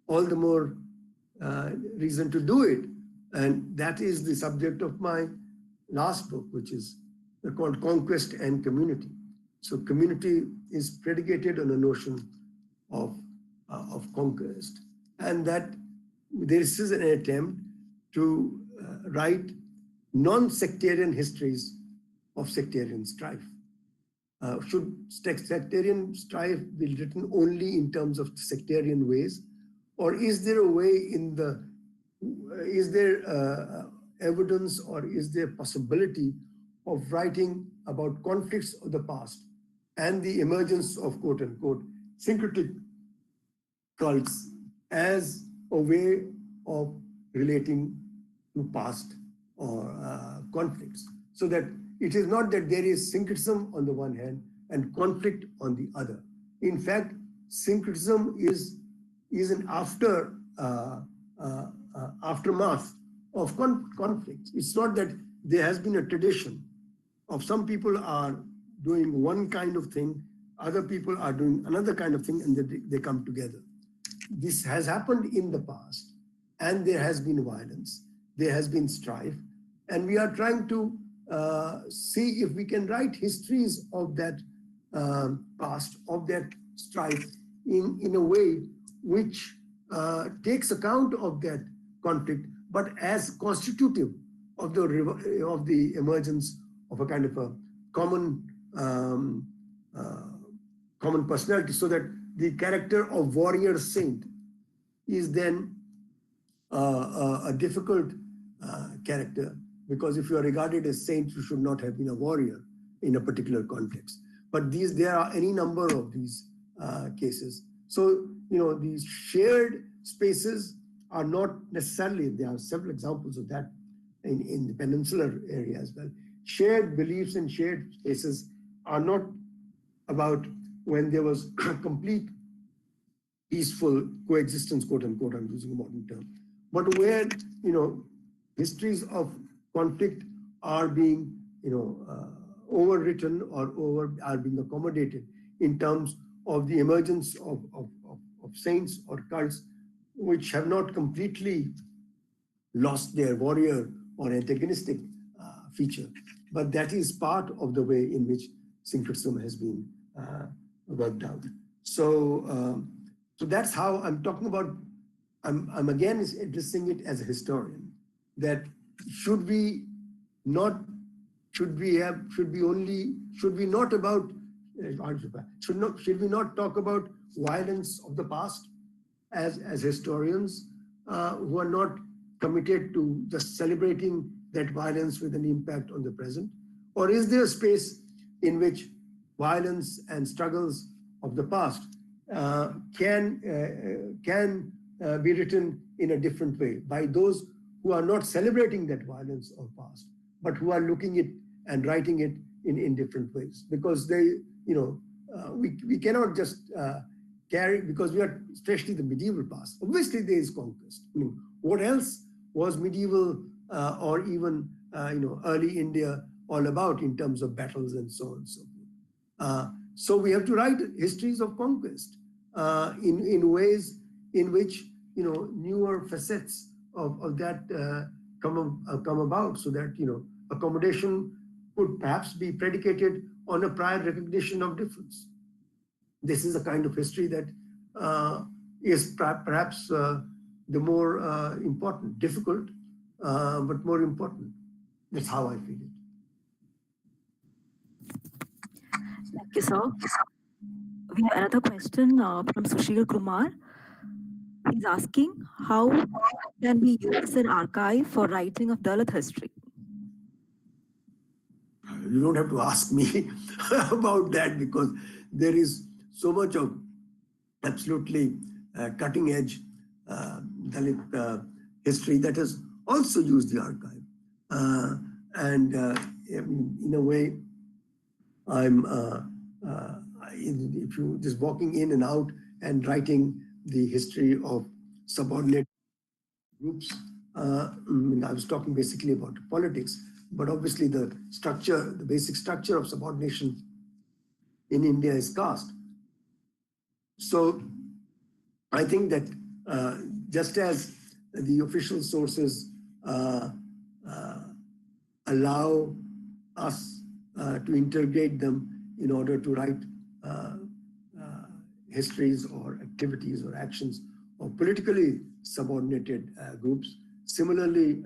all the more reason to do it. And that is the subject of my last book, which is called Conquest and Community. So community is predicated on a notion of conquest, and that this is an attempt to write non-sectarian histories of sectarian strife. Should sectarian strife be written only in terms of sectarian ways, or is there a way is there evidence, or is there possibility of writing about conflicts of the past and the emergence of quote unquote syncretic cults as a way of relating to past or conflicts. So that it is not that there is syncretism on the one hand and conflict on the other. In fact, syncretism is an aftermath of conflicts. It's not that there has been a tradition of some people are doing one kind of thing, other people are doing another kind of thing, and they come together. This has happened in the past, and there has been violence, there has been strife, and we are trying to see if we can write histories of that past, of that strife in a way which takes account of that conflict, but as constitutive of the emergence of a kind of a common personality, so that the character of warrior saint is then a difficult character, because if you are regarded as saint, you should not have been a warrior in a particular context. But there are any number of these cases. So, these shared spaces are not necessarily, there are several examples of that in the peninsular area as well. Shared beliefs and shared spaces are not about when there was complete peaceful coexistence, quote unquote, I'm using a modern term, but where, histories of conflict are being, overwritten or are being accommodated in terms of the emergence of saints or cults which have not completely lost their warrior or antagonistic feature. But that is part of the way in which syncretism has been worked out. So that's how I'm talking about. I'm again addressing it as a historian, that should we not talk about violence of the past as historians who are not committed to just celebrating that violence with an impact on the present? Or is there a space in which violence and struggles of the past can be written in a different way by those who are not celebrating that violence of past, but who are looking at and writing it in different ways? Because we cannot just carry, because we are, especially the medieval past, obviously there is conquest. What else was medieval or even early India all about in terms of battles and so on and so forth? So we have to write histories of conquest in ways in which newer facets of that come about, so that accommodation could perhaps be predicated on a prior recognition of difference. This is a kind of history that is perhaps the more important, difficult, but more important. That's how I feel it. Thank you, sir. We have another question from Sushil Kumar. He's asking, how can we use an archive for writing of Dalit history? You don't have to ask me about that, because there is so much of absolutely cutting edge Dalit history that has also used the archive. And in a way, if you just walking in and out and writing the history of subordinate groups, I was talking basically about politics, but obviously the basic structure of subordination in India is caste. So I think that just as the official sources allow us to integrate them in order to write histories or activities or actions of politically subordinated groups, similarly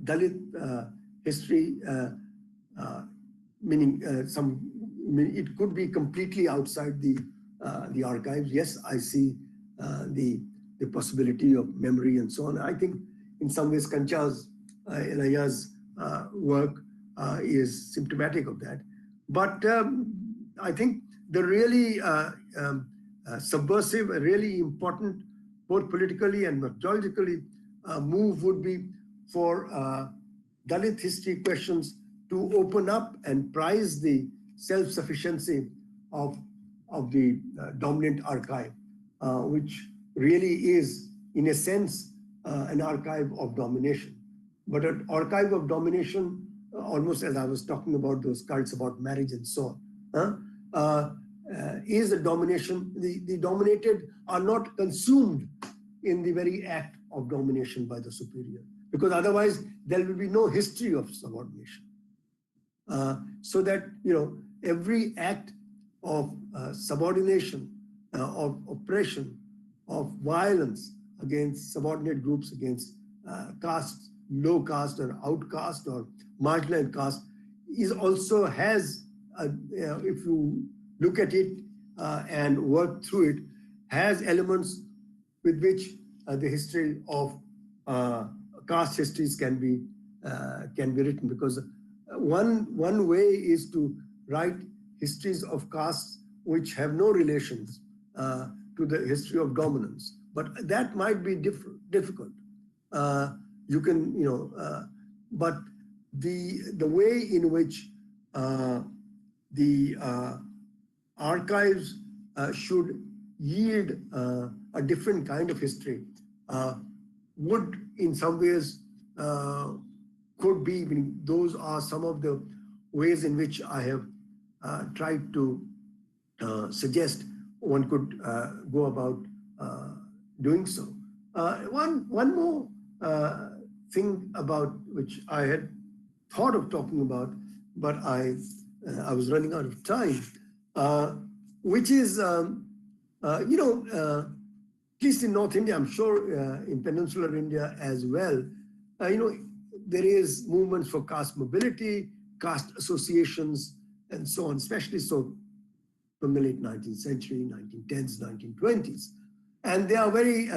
Dalit history, meaning it could be completely outside the archives. Yes, I see the possibility of memory and so on. I think in some ways Kancha's Ilaya's work is symptomatic of that. But I think the really subversive, really important, both politically and methodologically, move would be for Dalit history questions to open up and prize the self-sufficiency of the dominant archive, which really is, in a sense, an archive of domination. But an archive of domination, almost as I was talking about those cults about marriage and so on, is a domination. The dominated are not consumed in the very act of domination by the superior, because otherwise there will be no history of subordination. So that, every act of subordination, of oppression, of violence against subordinate groups, against castes, low caste or outcast or marginalized caste, is also has, if you look at it and work through it, has elements with which the history of caste histories can be written. Because one way is to write histories of castes which have no relations to the history of dominance, but that might be difficult. You can, but the way in which the archives should yield a different kind of history would, in some ways, could be. Those are some of the ways in which I have tried to suggest one could go about doing so. One more thing about which I had thought of talking about, but I was running out of time, which is, at least in North India, I'm sure in peninsular India as well, there is movements for caste mobility, caste associations, and so on, especially so from the late 19th century, 1910s, 1920s. And they are very,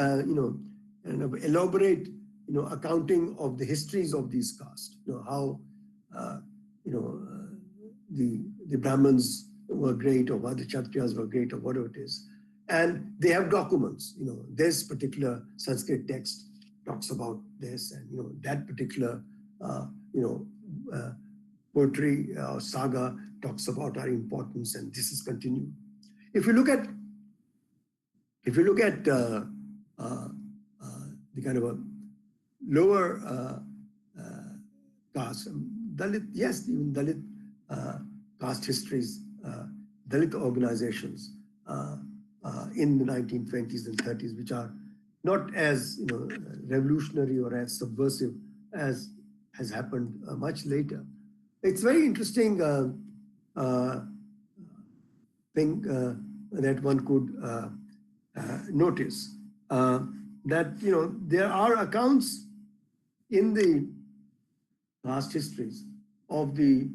elaborate, accounting of the histories of these castes, how, the Brahmins were great, or why the Kshatriyas were great, or whatever it is. And they have documents, this particular Sanskrit text talks about this, and, that particular, poetry or saga talks about our importance, and this is continued. If you look at the kind of a lower caste, Dalit, yes, even Dalit caste histories, Dalit organizations in the 1920s and 30s, which are not as revolutionary or as subversive as has happened much later. It's very interesting thing that one could notice that there are accounts in the past histories of the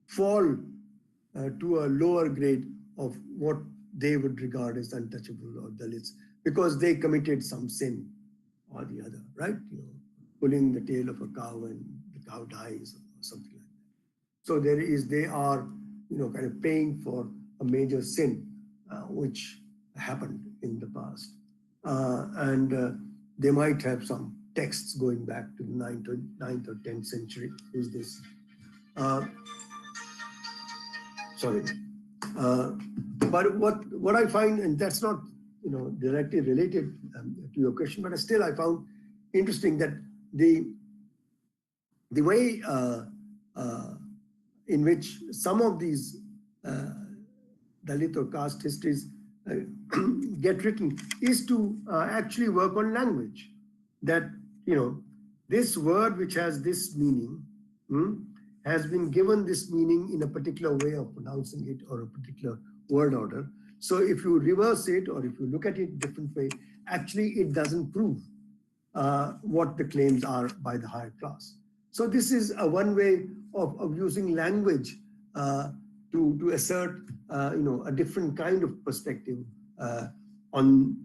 fall to a lower grade of what they would regard as untouchable or Dalits, because they committed some sin or the other, right? Pulling the tail of a cow and the cow dies or something like that. So they are, kind of paying for a major sin which happened in the past. And they might have some texts going back to the 9th or 10th century. Who's this? Sorry. But what I find, and that's not directly related to your question, but still I found interesting that the way in which some of these Dalit or caste histories get written is to actually work on language. That this word which has this meaning has been given this meaning in a particular way of pronouncing it, or a particular word order. So if you reverse it, or if you look at it different way, actually it doesn't prove what the claims are by the higher class. So this is one way of using language to assert a different kind of perspective on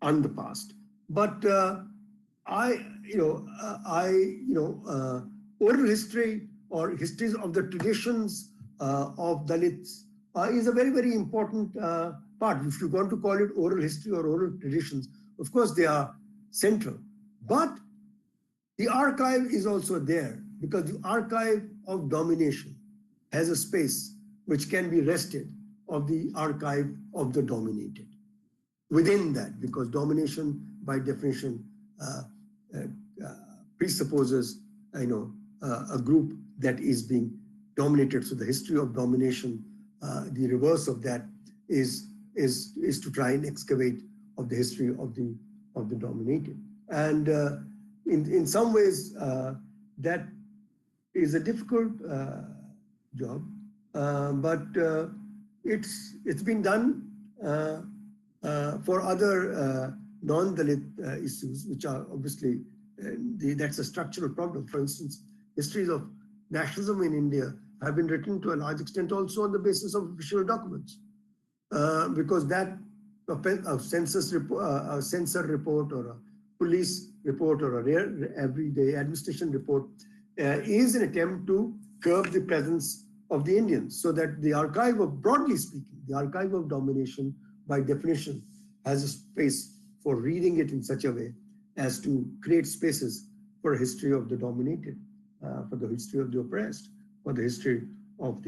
the past. But oral history or histories of the traditions of Dalits is a very, very important part. If you want to call it oral history or oral traditions, of course they are central. But The archive is also there because the archive of domination has a space which can be wrested of the archive of the dominated. Within that, because domination by definition presupposes, a group that is being dominated. So the history of domination, the reverse of that is to try and excavate of the history of the dominated. And in some ways, that is a difficult job, but it's been done for other non-Dalit issues, which are obviously that's a structural problem. For instance, histories of nationalism in India have been written to a large extent also on the basis of official documents, because that a census report, a censor report, or a police report, or a rare everyday administration report is an attempt to curb the presence of the Indians, so that the archive of, broadly speaking, the archive of domination by definition has a space for reading it in such a way as to create spaces for a history of the dominated, for the history of the oppressed, for the history of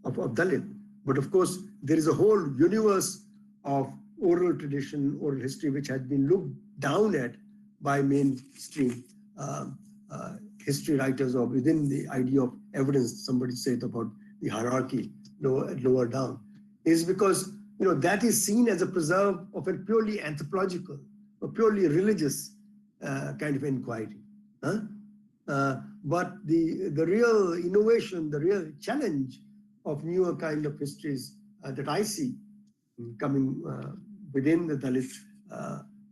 Dalit. But of course, there is a whole universe of oral tradition, oral history, which has been looked down at by mainstream history writers, or within the idea of evidence. Somebody said about the hierarchy lower down, is because that is seen as a preserve of a purely anthropological or purely religious kind of inquiry. But the real innovation, the real challenge of newer kind of histories that I see coming within the Dalit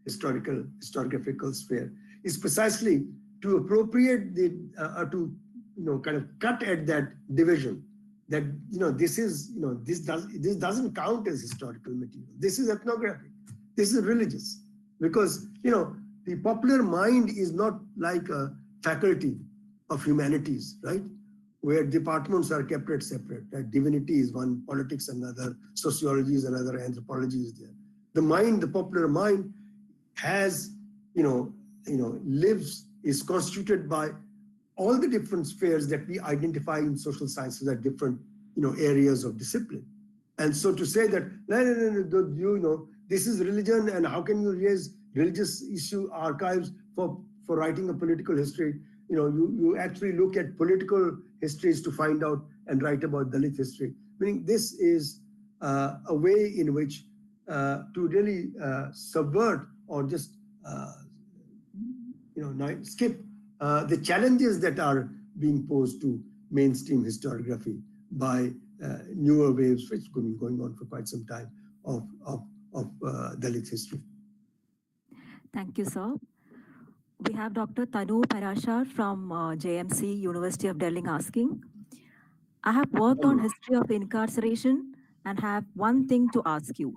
historiographical sphere is precisely to appropriate the to kind of cut at that division, that this doesn't count as historical material. This is ethnographic. This is religious, because the popular mind is not like a faculty of humanities, right? Where departments are kept separate. Right? Divinity is one, politics another, sociology is another, anthropology is there. The mind, the popular mind, has lives, is constituted by all the different spheres that we identify in social sciences as different areas of discipline. And so to say that no, this is religion, and how can you raise religious issue archives for writing a political history? You actually look at political histories to find out and write about Dalit history. Meaning this is a way in which to really subvert or just skip the challenges that are being posed to mainstream historiography by newer waves, which have been going on for quite some time, of Dalit history. Thank you, sir. We have Dr. Tanu Parashar from JMC, University of Delhi, asking, I have worked on history of incarceration and have one thing to ask you.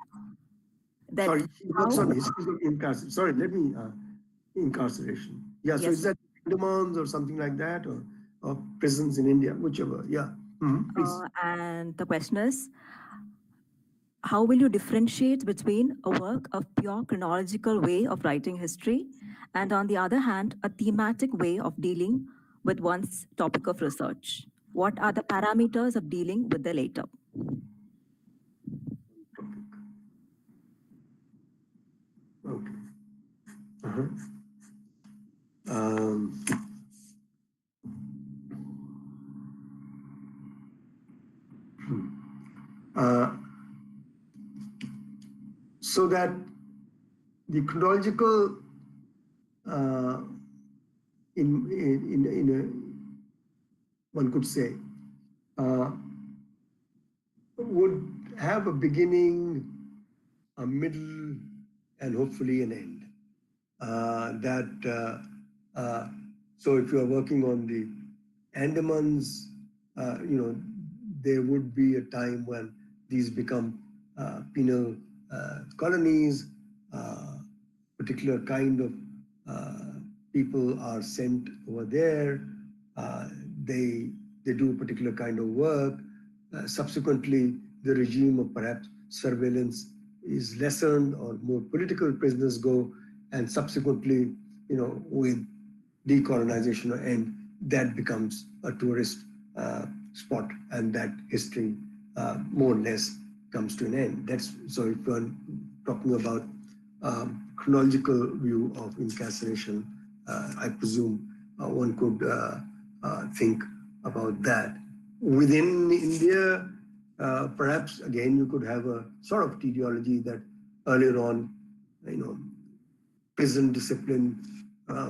That sorry, works on history of incarceration. Sorry, let me, incarceration. Yeah, yes, so is that demands or something like that, or prisons in India, whichever, yeah. Please. And the question is, how will you differentiate between a work of pure chronological way of writing history and, on the other hand, a thematic way of dealing with one's topic of research? What are the parameters of dealing with the later? Okay. So that the chronological one could say would have a beginning, a middle, and hopefully an end. So if you are working on the Andamans, there would be a time when these become penal colonies. Particular kind of people are sent over there. They do a particular kind of work. Subsequently, the regime of perhaps surveillance is lessened, or more political prisoners go, and subsequently, with decolonization end, that becomes a tourist spot, and that history more or less comes to an end. That's so if we're talking about chronological view of incarceration, I presume one could think about that. Within India, perhaps again you could have a sort of teleology that earlier on, prison discipline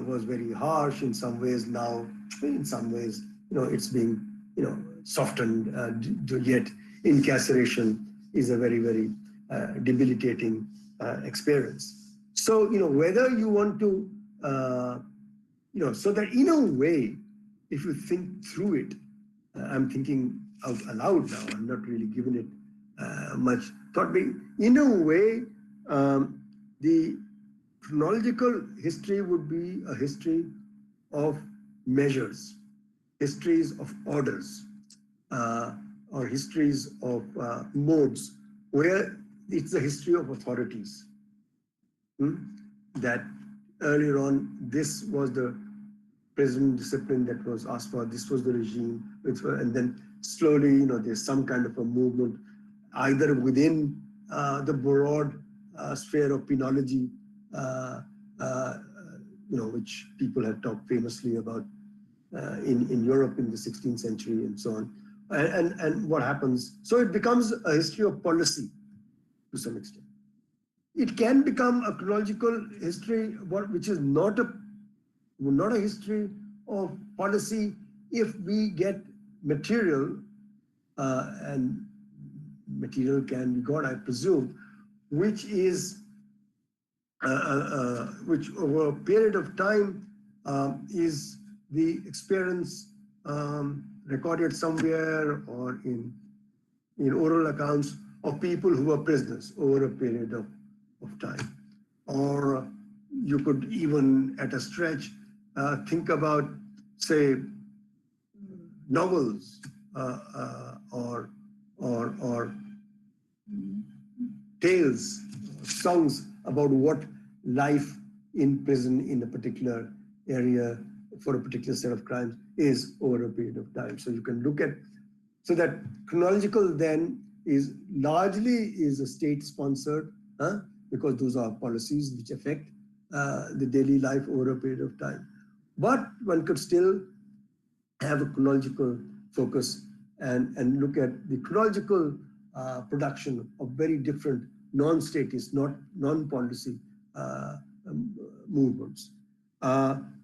was very harsh in some ways. Now, in some ways, it's being softened. Yet incarceration is a very, very debilitating experience. So whether you want to so that in a way, if you think through it, I'm thinking out aloud now, I'm not really giving it much thought, but in a way, the chronological history would be a history of measures, histories of orders, or histories of modes, where it's the history of authorities. That earlier on, this was the prison discipline that was asked for, this was the regime, and then slowly, there's some kind of a movement, either within the broad sphere of penology, which people have talked famously about in Europe in the 16th century and so on. And what happens? So it becomes a history of policy to some extent. It can become a chronological history, which is not a history of policy if we get material, and material can be God, I presume, which is which over a period of time is the experience recorded somewhere or in oral accounts of people who were prisoners over a period of time. Or you could even at a stretch think about, say, novels or tales, songs about what life in prison in a particular area for a particular set of crimes is over a period of time. So you can look at, so that chronological then is largely a state sponsored, because those are policies which affect the daily life over a period of time. But one could still have a chronological focus and look at the chronological production of very different non-statist, non-policy movements.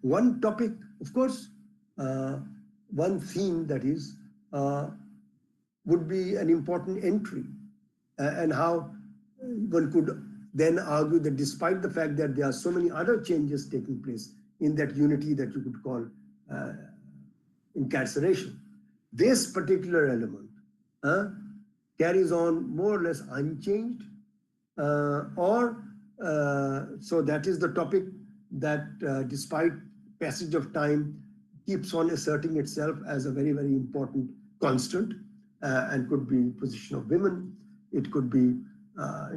One topic, of course, one theme that is would be an important entry, and how one could then argue that despite the fact that there are so many other changes taking place in that unity that you could call incarceration, this particular element carries on more or less unchanged, so that is the topic that despite passage of time keeps on asserting itself as a very, very important constant, and could be position of women, it could be a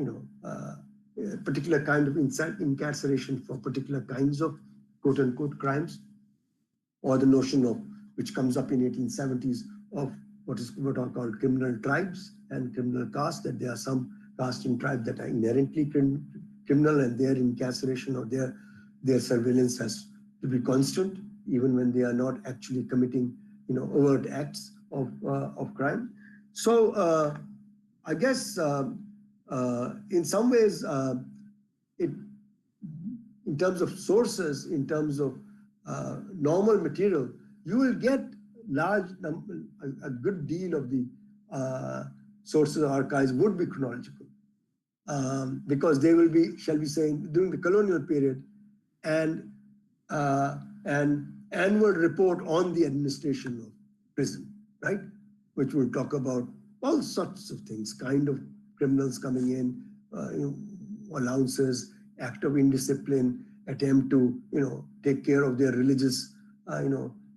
particular kind of incarceration for particular kinds of quote unquote crimes, or the notion of, which comes up in 1870s, of what are called criminal tribes and criminal castes, that there are some castes and tribes that are inherently criminal, and their incarceration or their surveillance has to be constant, even when they are not actually committing overt acts of crime. So I guess in some ways, in terms of sources, in terms of normal material, you will get a good deal of the sources archives would be chronological, because they will be, shall we say, during the colonial period, and an annual report on the administration of prison, right, which will talk about all sorts of things, kind of criminals coming in, allowances, act of indiscipline, attempt to take care of their religious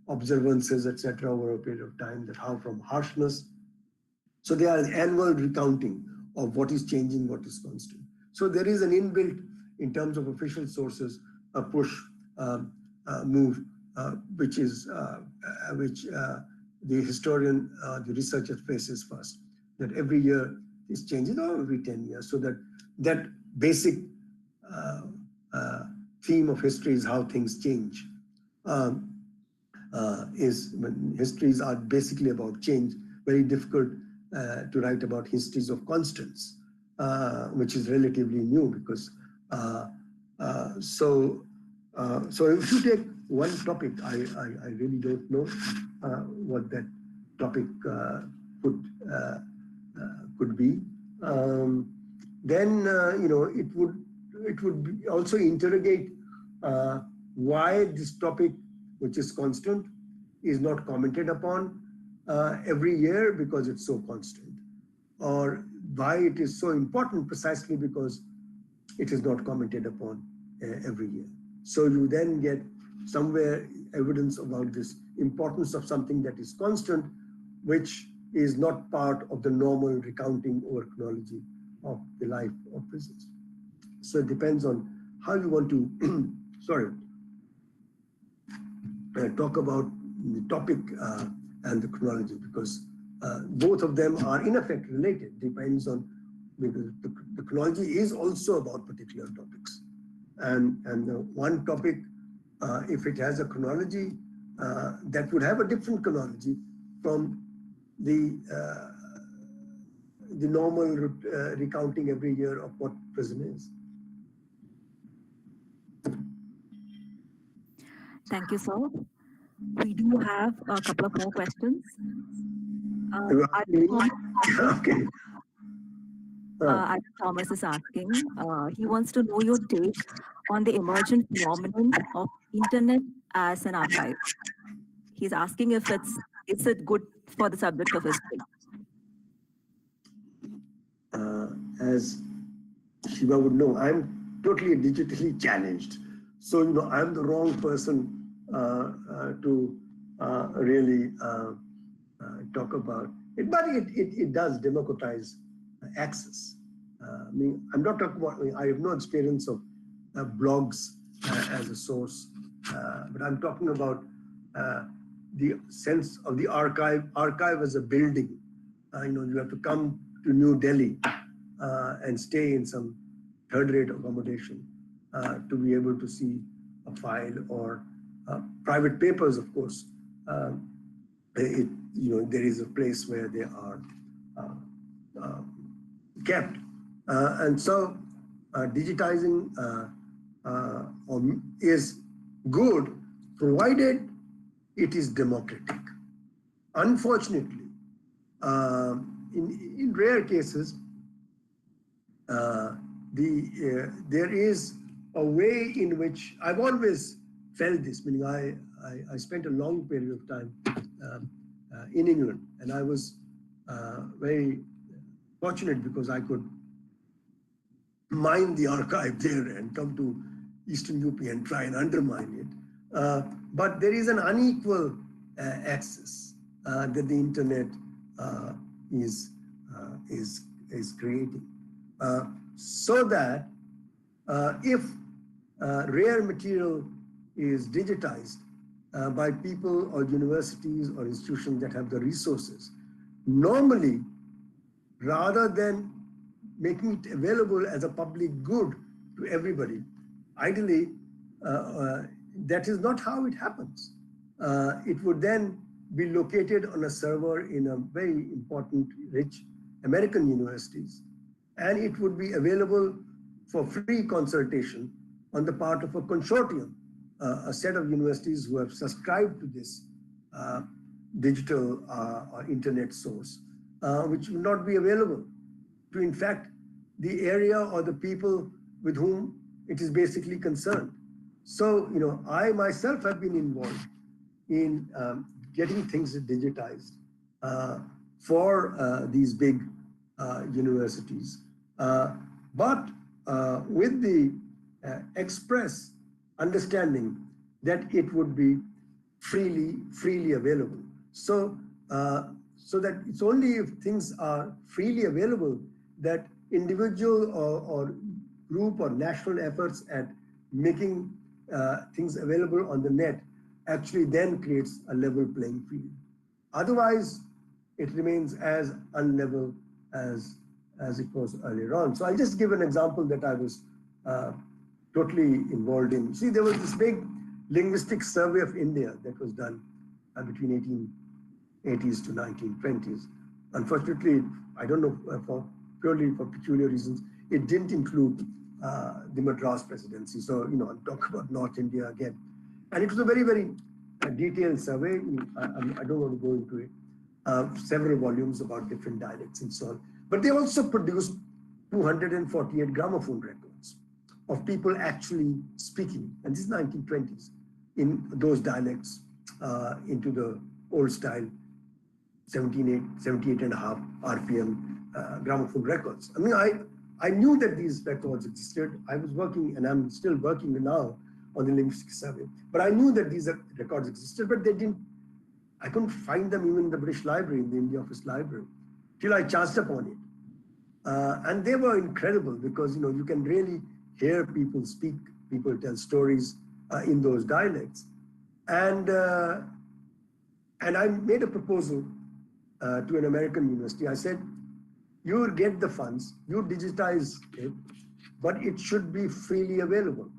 observances, etc., over a period of time, that how from harshness. So there are annual recounting of what is changing, what is constant. So there is an inbuilt, in terms of official sources, a push, move which the historian, the researcher faces first, that every year is changing, or every 10 years. So that basic theme of history is how things change. Histories are basically about change. Very difficult to write about histories of constants, which is relatively new, because so if you take one topic, I really don't know what that topic could be. Then it would also interrogate why this topic, which is constant, is not commented upon every year because it's so constant, or why it is so important precisely because it is not commented upon every year. So you then get somewhere evidence about this importance of something that is constant, which is not part of the normal recounting or chronology of the life of prisons. So it depends on how you want to talk about the topic and the chronology, because both of them are in effect related. Depends on, because the chronology is also about particular topics, and the one topic, if it has a chronology, that would have a different chronology from the normal recounting every year of what prison is. Thank you, sir. We do have a couple of more questions. Okay. Adam Thomas is asking, he wants to know your take on the emergent phenomenon of internet as an archive. He's asking if is it good for the subject of history? As Shiva would know, I'm totally digitally challenged. So, I'm the wrong person to really talk about it, but it does democratize access. I mean, I'm not talking about, I have no experience of blogs as a source, but I'm talking about the sense of the archive as a building. You have to come to New Delhi and stay in some third-rate accommodation to be able to see a file, or private papers, of course. There is a place where they are kept, and so digitizing is good, provided it is democratic. Unfortunately, in rare cases, there is a way in which I've always felt this, meaning I spent a long period of time in England, and I was very fortunate because I could mine the archive there and come to Eastern UP and try and undermine it. But there is an unequal access that the internet is creating, so that if rare material is digitized by people or universities or institutions that have the resources, normally, rather than making it available as a public good to everybody, ideally, that is not how it happens. It would then be located on a server in a very important, rich American universities, and it would be available for free consultation on the part of a consortium, a set of universities who have subscribed to this digital or internet source, which will not be available to, in fact, the area or the people with whom it is basically concerned. So, I myself have been involved in getting things digitized for these big universities, but with the express understanding that it would be freely available. So, so that it's only if things are freely available that individual or group or national efforts at making things available on the net actually then creates a level playing field. Otherwise, it remains as unlevel as it was earlier on. So I'll just give an example that I was totally involved in. See, there was this big linguistic survey of India that was done between 1880s to 1920s. Unfortunately, I don't know, purely for peculiar reasons, it didn't include the Madras presidency. So, you know, I'll talk about North India again. And it was a very, very detailed survey. I don't want to go into it. Several volumes about different dialects and so on. But they also produced 248 gramophone records of people actually speaking, and this is 1920s, in those dialects into the old style 78.5 RPM gramophone records. I mean, I knew that these records existed. I was working, and I'm still working now on the linguistic survey, but I knew that these records existed, but I couldn't find them even in the British Library, in the India Office Library, till I chanced upon it. And they were incredible because, you know, you can really hear people speak, people tell stories in those dialects. And I made a proposal to an American university. I said, you will get the funds, you digitize it, but it should be freely available.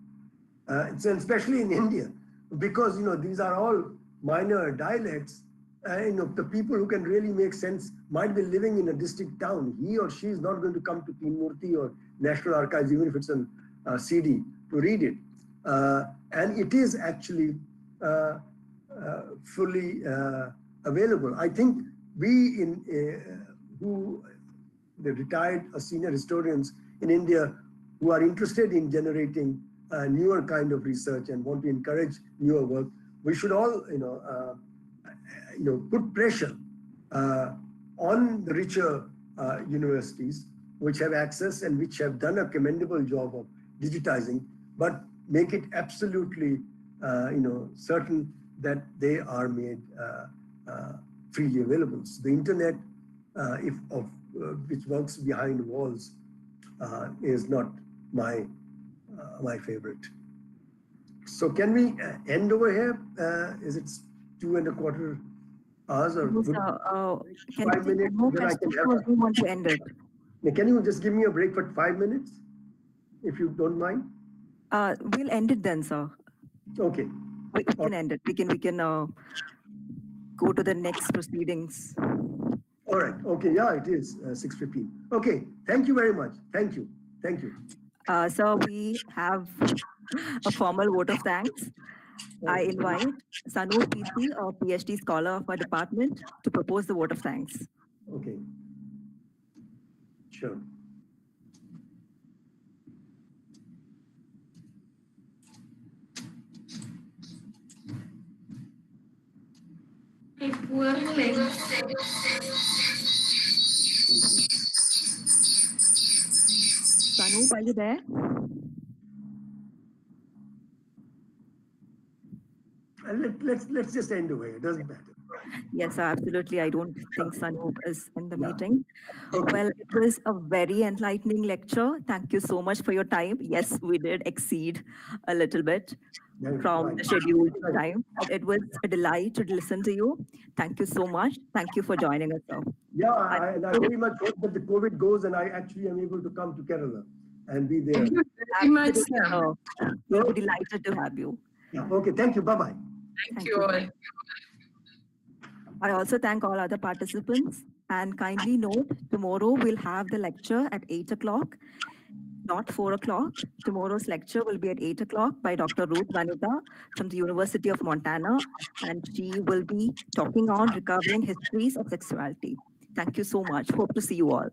Especially in India, because, you know, these are all minor dialects. You know, the people who can really make sense might be living in a distinct town. He or she is not going to come to Teen Murti or National Archives, even if it's a CD, to read it. And it is actually fully available. I think we the retired senior historians in India who are interested in generating newer kind of research and want to encourage newer work, we should all, put pressure on the richer universities which have access and which have done a commendable job of digitizing, but make it absolutely, certain that they are made freely available. So the internet, which works behind walls, is not my favorite. So can we end over here? Is it 2.25 hours or can 5 minutes? More Then I can questions, we want to end it. Can you just give me a break for 5 minutes, if you don't mind? We'll end it then, sir. Okay. We can end it. We can go to the next proceedings. All right. Okay. Yeah, it is 6:15. Okay. Thank you very much. Thank you. Thank you. So we have a formal vote of thanks. I invite Sanu Preeti, a PhD scholar of our department, to propose the vote of thanks. Okay. Sure. Sanu, are you there? Let's just end away. It doesn't matter. Yes, sir, absolutely. I don't think Sanu is in the Yeah. meeting. Okay. Well, it was a very enlightening lecture. Thank you so much for your time. Yes, we did exceed a little bit from the scheduled time. It was a delight to listen to you. Thank you so much. Thank you for joining us, sir. Yeah, I very much hope that the COVID goes and I actually am able to come to Kerala and be there. Thank you very much, sir. We'll be delighted to have you. Yeah. Okay. Thank you. Bye-bye. Thank you all. I also thank all other participants, and kindly note, tomorrow we'll have the lecture at 8 o'clock, not 4 o'clock. Tomorrow's lecture will be at 8 o'clock by Dr. Ruth Vanita from the University of Montana, and she will be talking on recovering histories of sexuality. Thank you so much. Hope to see you all.